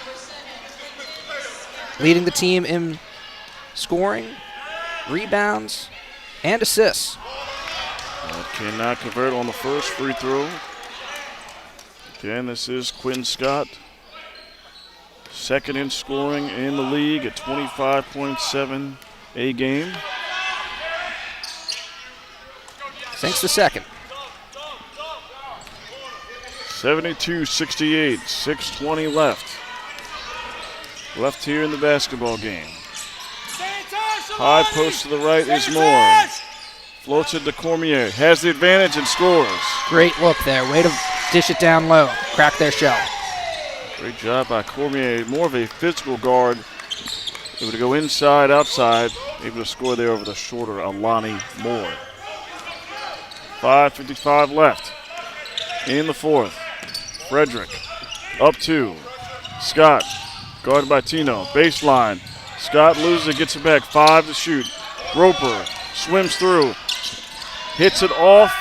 Leading the team in scoring, rebounds, and assists. Cannot convert on the first free throw. Again, this is Quinn Scott. Second in scoring in the league at 25.7 a game. Sinks the second. 72-68, 6:20 left. Left here in the basketball game. High post to the right is Moore. Floats it to Cormier. Has the advantage and scores. Great look there. Way to dish it down low. Crack their shell. Great job by Cormier. More of a physical guard. Able to go inside, outside. Able to score there over the shorter Alani Moore. 5:55 left in the fourth. Frederick up two. Scott guarded by Tino. Baseline. Scott loses it, gets it back. 5 to shoot. Roper swims through. Hits it off.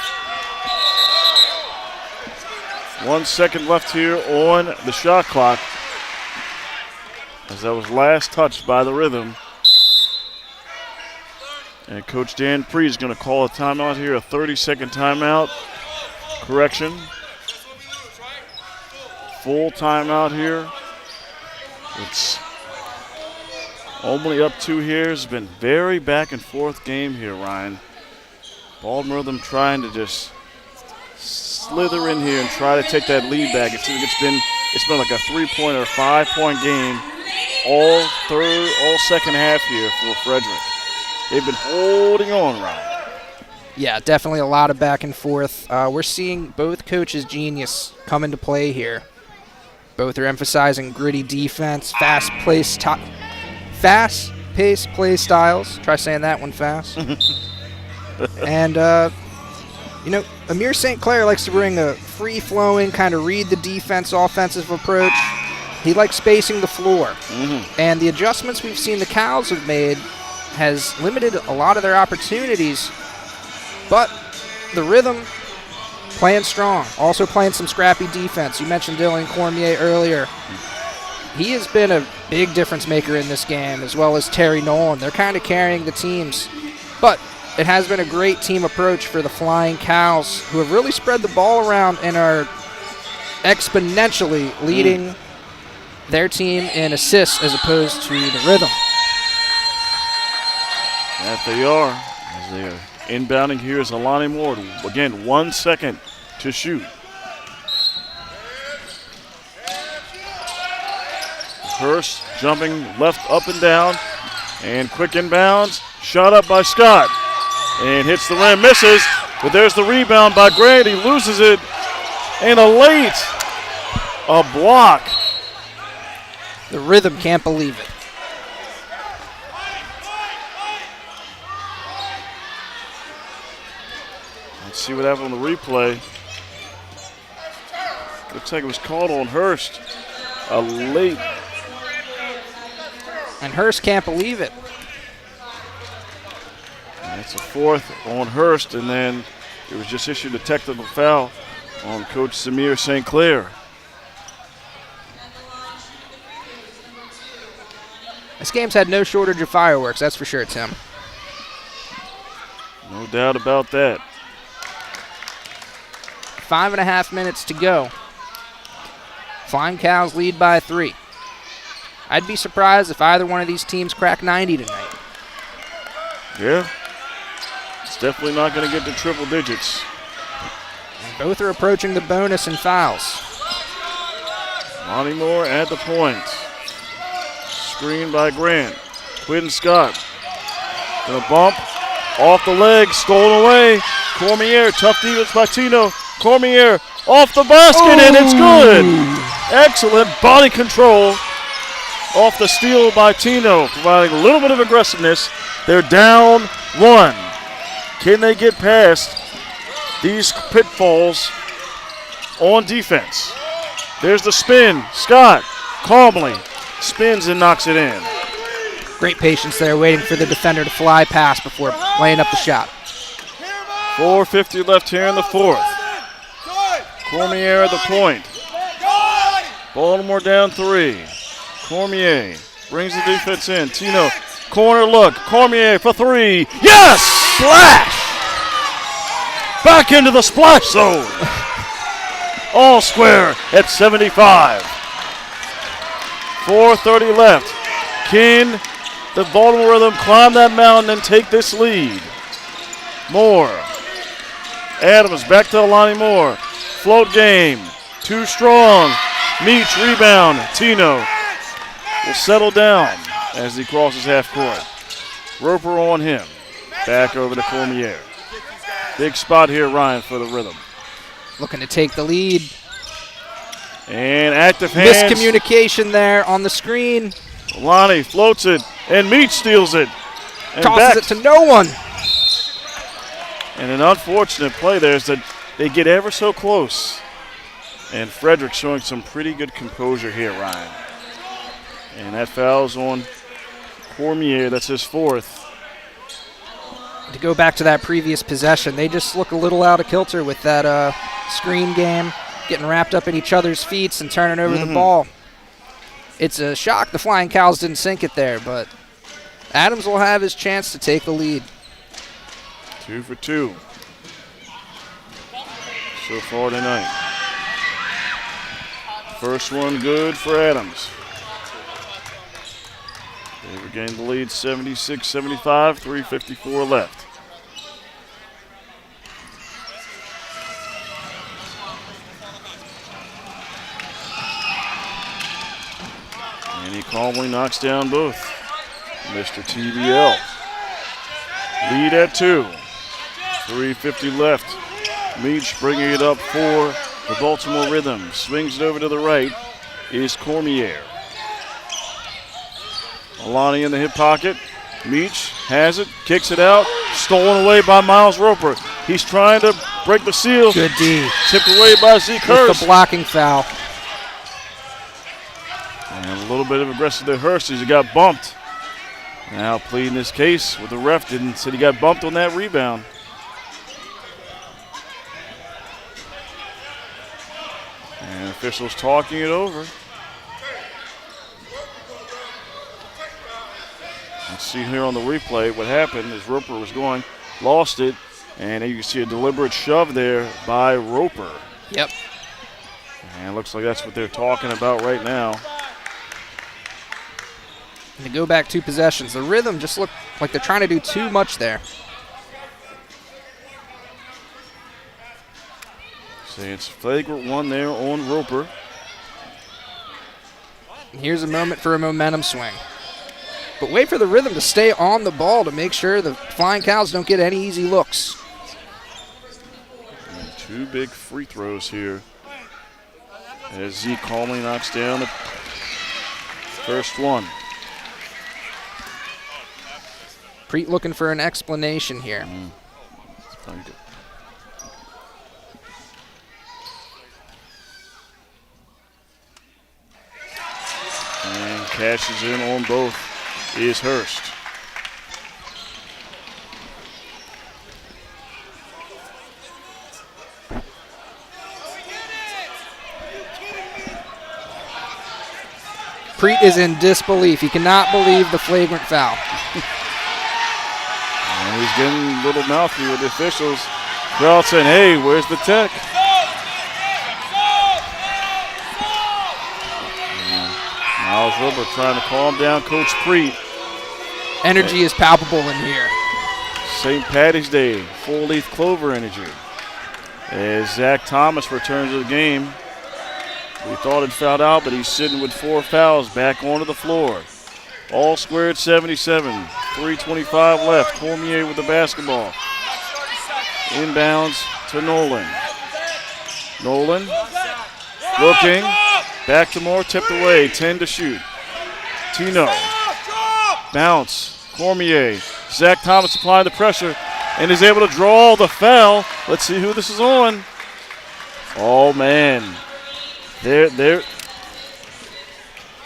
1 second left here on the shot clock. As that was last touched by the Rhythm. And Coach Dan Pree is going to call a timeout here, a 30-second timeout. Correction. Full timeout here. It's only up 2 here. It's been very back and forth game here, Ryan. Baltimore Rhythm trying to just slither in here and try to take that lead back. It's been like a 3-point or 5-point game all second half here for Frederick. They've been holding on, Ryan. Yeah, definitely a lot of back and forth. We're seeing both coaches' genius come into play here. Both are emphasizing gritty defense, fast-paced play styles. Try saying that one fast. And, Amir St. Clair likes to bring a free-flowing, kind of read the defense, offensive approach. He likes spacing the floor. Mm-hmm. And the adjustments we've seen the Cows have made has limited a lot of their opportunities. But the Rhythm playing strong, also playing some scrappy defense. You mentioned Dylan Cormier earlier. He has been a big difference maker in this game, as well as Terry Nolan. They're kind of carrying the teams. But it has been a great team approach for the Flying Cows, who have really spread the ball around and are exponentially leading their team in assists as opposed to the Rhythm. That they are. As they are inbounding here is Alani Moore. Again, 1 second to shoot. Hurst jumping left up and down. And quick inbounds. Shot up by Scott. And hits the rim, misses. But there's the rebound by Grant. He loses it. And a block. The Rhythm can't believe it. Let's see what happened on the replay. Looks like it was called on Hurst. A late. And Hurst can't believe it. And it's a fourth on Hurst, and then it was just issued a technical foul on Coach Samir St. Clair. This game's had no shortage of fireworks, that's for sure, Tim. No doubt about that. 5.5 minutes to go. Flying Cows lead by 3. I'd be surprised if either one of these teams crack 90 tonight. Yeah. It's definitely not going to get to triple digits. And both are approaching the bonus in fouls. Lonnie Moore at the point. Screen by Grant. Quinn Scott. Gonna bump. Off the leg. Stolen away. Cormier. Tough defense by Tino. Cormier off the basket, and it's good. Excellent body control off the steal by Tino, providing a little bit of aggressiveness. They're down 1. Can they get past these pitfalls on defense? There's the spin. Scott calmly spins and knocks it in. Great patience there, waiting for the defender to fly past before laying up the shot. 4:50 left here in the 4th. Cormier at the point. Baltimore down 3. Cormier brings the defense in. Tino, corner look. Cormier for 3. Yes! Splash! Back into the splash zone. All square at 75. 4:30 left. Can the Baltimore Rhythm climb that mountain and take this lead? Moore. Adams back to Lonnie Moore. Float game. Too strong. Meach rebound. Tino will settle down as he crosses half court. Roper on him. Back over to Cormier. Big spot here, Ryan, for the Rhythm. Looking to take the lead. And active hands. Miscommunication there on the screen. Lonnie floats it, and Meach steals it. And tosses it to no one. And an unfortunate play there is that they get ever so close. And Frederick showing some pretty good composure here, Ryan. And that foul's on Cormier. That's his 4th. To go back to that previous possession, they just look a little out of kilter with that screen game, getting wrapped up in each other's feet and turning over the ball. It's a shock the Flying Cows didn't sink it there, but Adams will have his chance to take the lead. 2 for 2 so far tonight. First one good for Adams. They regained the lead 76-75, 3:54 left. And he calmly knocks down both. Mr. TBL. Lead at 2. 3:50 left. Meach bringing it up for the Baltimore Rhythm. Swings it over to the right is Cormier. Alani in the hip pocket. Meach has it, kicks it out. Stolen away by Miles Roper. He's trying to break the seal. Good D. Tipped away by Zeke Hurst. With the blocking foul. And a little bit of aggressive to Hurst as he got bumped. Now pleading this case with the ref. Said he got bumped on that rebound. And officials talking it over. Let's see here on the replay what happened as Roper was going, lost it, and you can see a deliberate shove there by Roper. Yep. And it looks like that's what they're talking about right now. And to go back 2 possessions, the Rhythm just look like they're trying to do too much there. See, it's flagrant one there on Roper. And here's a moment for a momentum swing. But wait for the Rhythm to stay on the ball to make sure the Flying Cows don't get any easy looks. And 2 big free throws here as Zeke calmly knocks down the first one. Preet looking for an explanation here. That's pretty good. And cashes in on both is Hurst. Preet is in disbelief. He cannot believe the flagrant foul. And he's getting a little mouthy with the officials. Crowd saying, hey, where's the tech? Miles Roper trying to calm down Coach Preet. Energy is palpable in here. St. Patty's Day, full leaf clover energy. As Zach Thomas returns to the game. We thought he'd fouled out, but he's sitting with 4 fouls back onto the floor. All squared 77. 3:25 left. Cormier with the basketball. Inbounds to Nolan. Nolan looking. Back to Moore, tipped away. 10 to shoot. Tino. Bounce. Cormier. Zach Thomas applying the pressure and is able to draw the foul. Let's see who this is on. Oh, man. There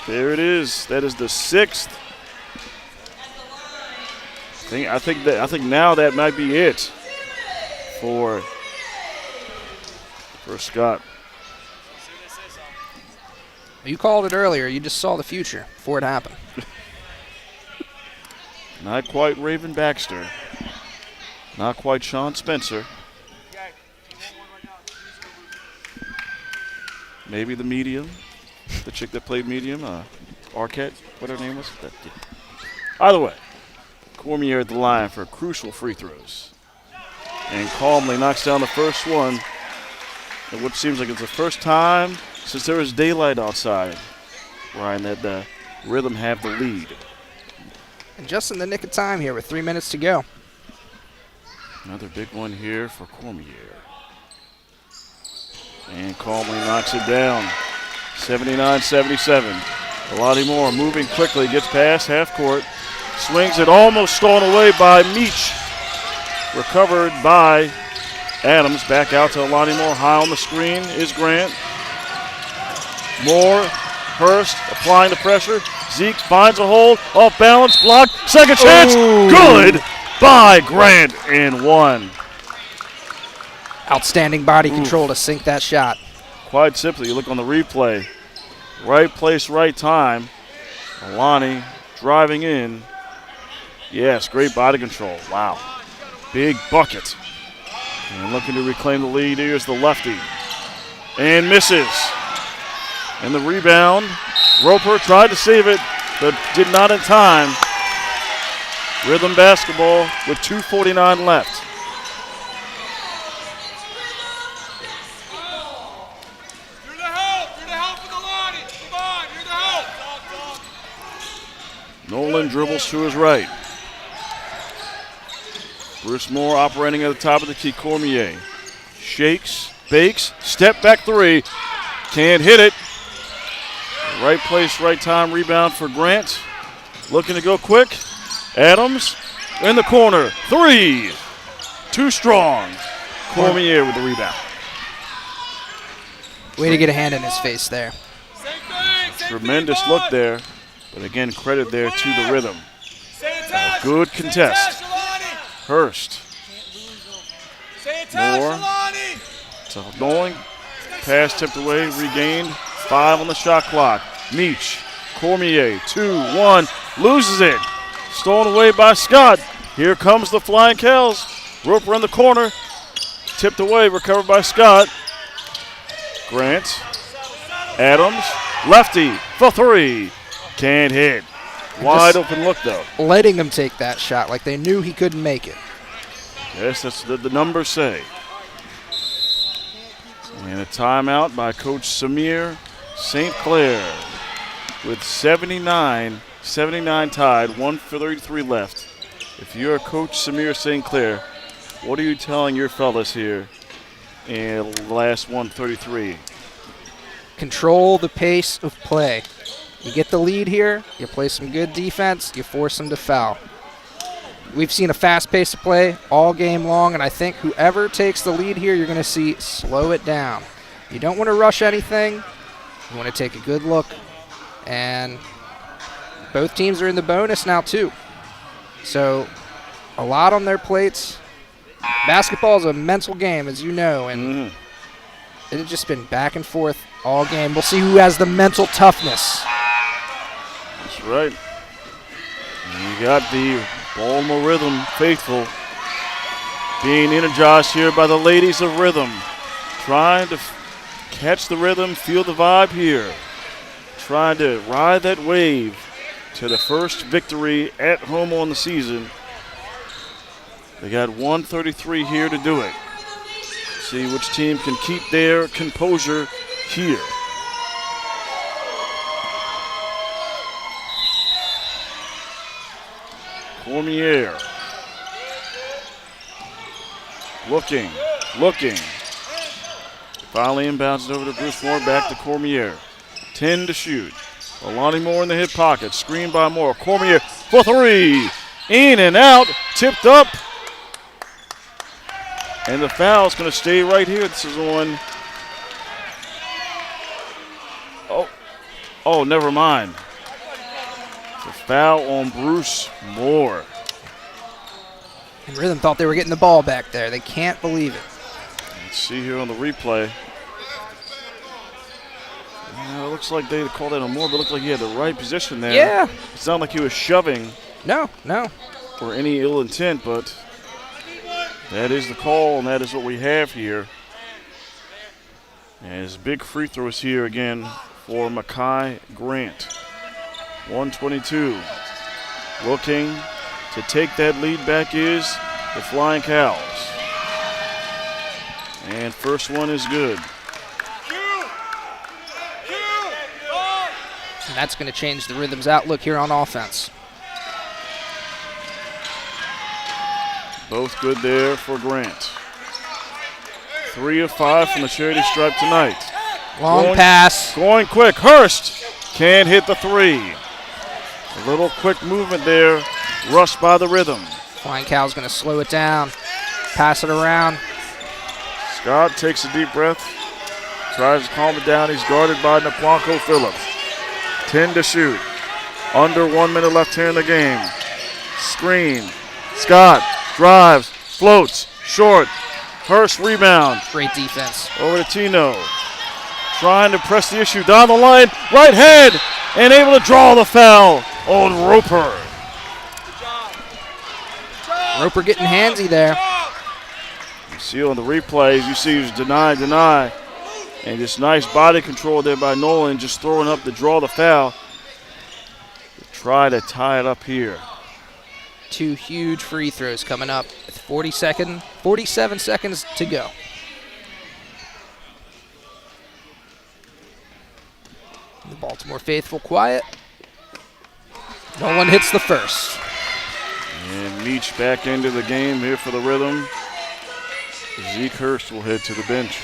it is. That is the 6th. I think now that might be it for Scott. You called it earlier. You just saw the future before it happened. Not quite Raven Baxter. Not quite Sean Spencer. Maybe the medium. The chick that played medium. Arquette. What her name was? Either way. Cormier at the line for crucial free throws. And calmly knocks down the first one. And what seems like it's the first time since there was daylight outside, Ryan, that the Rhythm have the lead. And just in the nick of time here with 3 minutes to go. Another big one here for Cormier. And calmly knocks it down. 79-77. Alani Moore moving quickly, gets past half court. Swings it, almost stolen away by Meach. Recovered by Adams. Back out to Alani Moore. High on the screen is Grant. Moore, Hurst applying the pressure. Zeke finds a hole, off balance, blocked. Second chance, good by Grant and one. Outstanding body control to sink that shot. Quite simply, you look on the replay. Right place, right time. Alani driving in. Yes, great body control. Wow. Big bucket. And looking to reclaim the lead. Here's the lefty. And misses. And the rebound. Roper tried to save it, but did not in time. Rhythm basketball with 2:49 left. Nolan dribbles to his right. Bruce Moore operating at the top of the key. Cormier shakes, bakes, step back three. Can't hit it. Right place, right time. Rebound for Grant. Looking to go quick. Adams in the corner. Three. Too strong. Cormier with the rebound. Way to get a hand in his face there. Tremendous look there. But again, credit there to the Rhythm. A good contest. Hurst. Moore. To Nolan. Pass tipped away, regained. 5 on the shot clock. Meach. Cormier. 2-1. Loses it. Stolen away by Scott. Here comes the Flying Cows. Roper in the corner. Tipped away, recovered by Scott. Grant. Adams. Lefty for three. Can't hit. Wide open look, though. Letting him take that shot like they knew he couldn't make it. Yes, that's what the numbers say. And a timeout by Coach Samir St. Clair with 79 tied, 1:33 left. If you're Coach Samir St. Clair, what are you telling your fellas here in the last 1:33? Control the pace of play. You get the lead here, you play some good defense, you force them to foul. We've seen a fast pace of play all game long, and I think whoever takes the lead here, you're going to see slow it down. You don't want to rush anything. You want to take a good look. And both teams are in the bonus now, too. So a lot on their plates. Basketball is a mental game, as you know, and it has just been back and forth all game. We'll see who has the mental toughness. right. And you got the Baltimore Rhythm faithful being energized here by the ladies of Rhythm. Trying to catch the rhythm, feel the vibe here. Trying to ride that wave to the first victory at home on the season. They got 133 here to do it. See which team can keep their composure here. Cormier. Looking. Finally inbounds it over to Bruce Moore, back to Cormier. 10 to shoot. Alani Moore in the hip pocket, screened by Moore. Cormier for three. In and out, tipped up. And the foul's going to stay right here. This is on. Oh, never mind. The foul on Bruce Moore. And Rhythm thought they were getting the ball back there. They can't believe it. Let's see here on the replay. It looks like they called that on Moore, but it looked like he had the right position there. Yeah. It sounded like he was shoving. No. Or any ill intent, but that is the call, and that is what we have here. And his big free throws here again for Makai Grant. 122. Looking to take that lead back is the Flying Cows. And first one is good. And that's going to change the Rhythm's outlook here on offense. Both good there for Grant. 3 of 5 from the charity stripe tonight. Long pass. Going quick. Hurst can't hit the three. A little quick movement there. Rushed by the Rhythm. Flying Cow's going to slow it down. Pass it around. Scott takes a deep breath. Tries to calm it down. He's guarded by Naquanco Phillips. 10 to shoot. Under 1 minute left here in the game. Screen. Scott drives, floats, short. Hurst rebound. Great defense. Over to Tino. Trying to press the issue down the line. Right hand. And able to draw the foul on Roper. Roper getting handsy there. You see on the replays, you see he's deny. And just nice body control there by Nolan, just throwing up to draw the foul. Try to tie it up here. 2 huge free throws coming up with 47 seconds to go. The Baltimore faithful quiet. No one hits the first. And Meach back into the game here for the Rhythm. Zeke Hurst will head to the bench.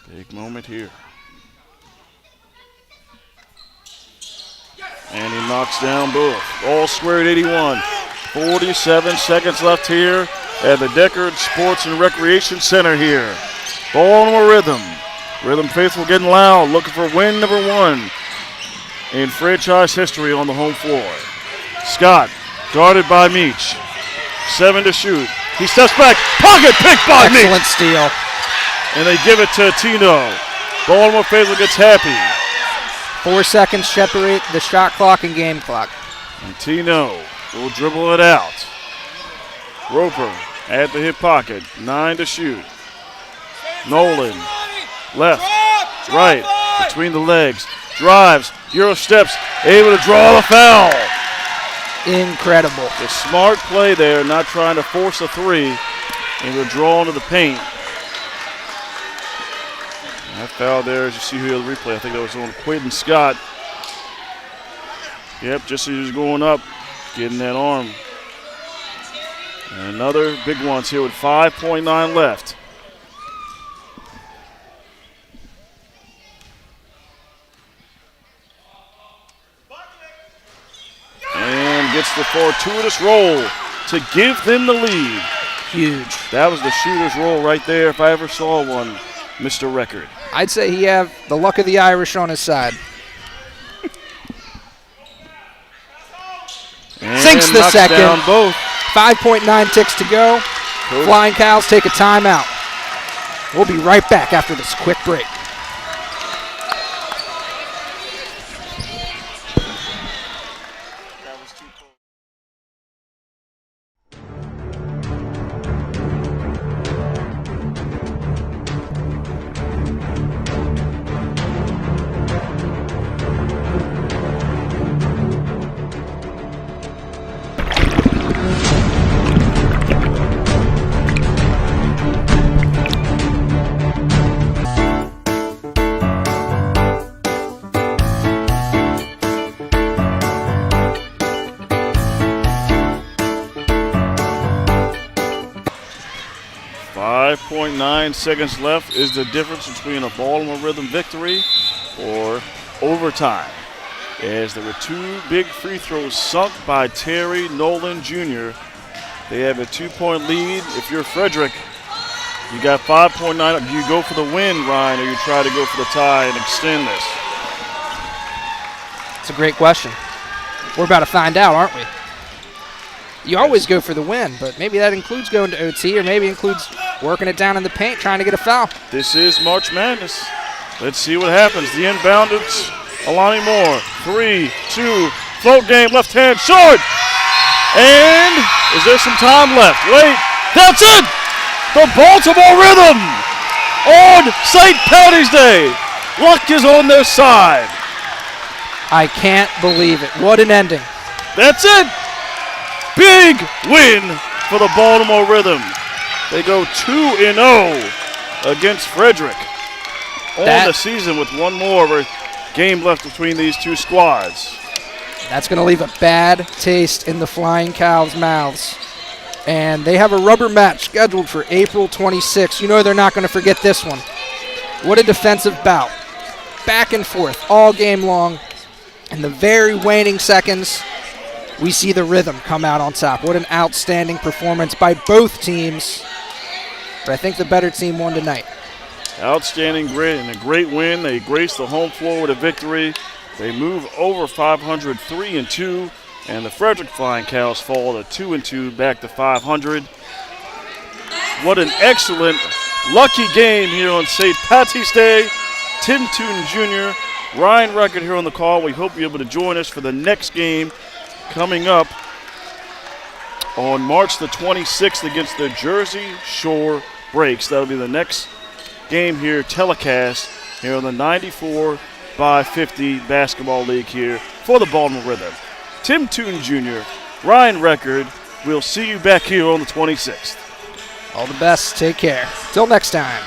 Big moment here. And he knocks down both. All squared 81. 47 seconds left here at the Deckard Sports and Recreation Center here. Baltimore Rhythm. Rhythm faithful getting loud, looking for win number 1 in franchise history on the home floor. Scott, guarded by Meach. 7 to shoot. He steps back. Pocket pick by Meach. Excellent steal. And they give it to Tino. Baltimore faithful gets happy. 4 seconds separate the shot clock and game clock. And Tino will dribble it out. Roper at the hip pocket. 9 to shoot. Nolan, left, right, between the legs. Drives, Euro steps, able to draw the foul. Incredible. The smart play there, not trying to force a three. Able to draw into the paint. That foul there, as you see here on the replay, I think that was on Quinton Scott. Yep, just as he was going up, getting that arm. And another big ones here with 5.9 left. And gets the fortuitous roll to give them the lead. Huge. That was the shooter's roll right there, if I ever saw one, Mr. Record. I'd say he have the luck of the Irish on his side. Sinks the second. Down both. 5.9 ticks to go. Flying Cows take a timeout. We'll be right back after this quick break. 5.9 seconds left is the difference between a Baltimore Rhythm victory or overtime. As there were 2 big free throws sunk by Terry Nolan Jr. They have a 2-point lead. If you're Frederick, you got 5.9. Do you go for the win, Ryan, or you try to go for the tie and extend this? It's a great question. We're about to find out, aren't we? You always go for the win, but maybe that includes going to OT, or maybe includes working it down in the paint, trying to get a foul. This is March Madness. Let's see what happens. The inbound, it's Alani Moore. 3, 2, float game, left hand, short! And is there some time left? Wait, that's it! The Baltimore Rhythm on St. Patty's Day. Luck is on their side. I can't believe it. What an ending. That's it. Big win for the Baltimore Rhythm. They go 2-0 against Frederick on the season with one more game left between these two squads. That's going to leave a bad taste in the Flying Cows' mouths. And they have a rubber match scheduled for April 26th. You know they're not going to forget this one. What a defensive bout. Back and forth all game long. In the very waning seconds, we see the Rhythm come out on top. What an outstanding performance by both teams. But I think the better team won tonight. Outstanding grit and a great win. They grace the home floor with a victory. They move over 500, 3-2. And the Frederick Flying Cows fall to 2-2, back to 500. What an excellent, lucky game here on St. Patty's Day. Tim Tootin Jr., Ryan Record here on the call. We hope you're able to join us for the next game coming up on March the 26th against the Jersey Shore Breaks. That'll be the next game here, telecast here on the 94 by 50 Basketball League here for the Baltimore Rhythm. Tim Tootin Jr., Ryan Record. We'll see you back here on the 26th. All the best. Take care. Till next time.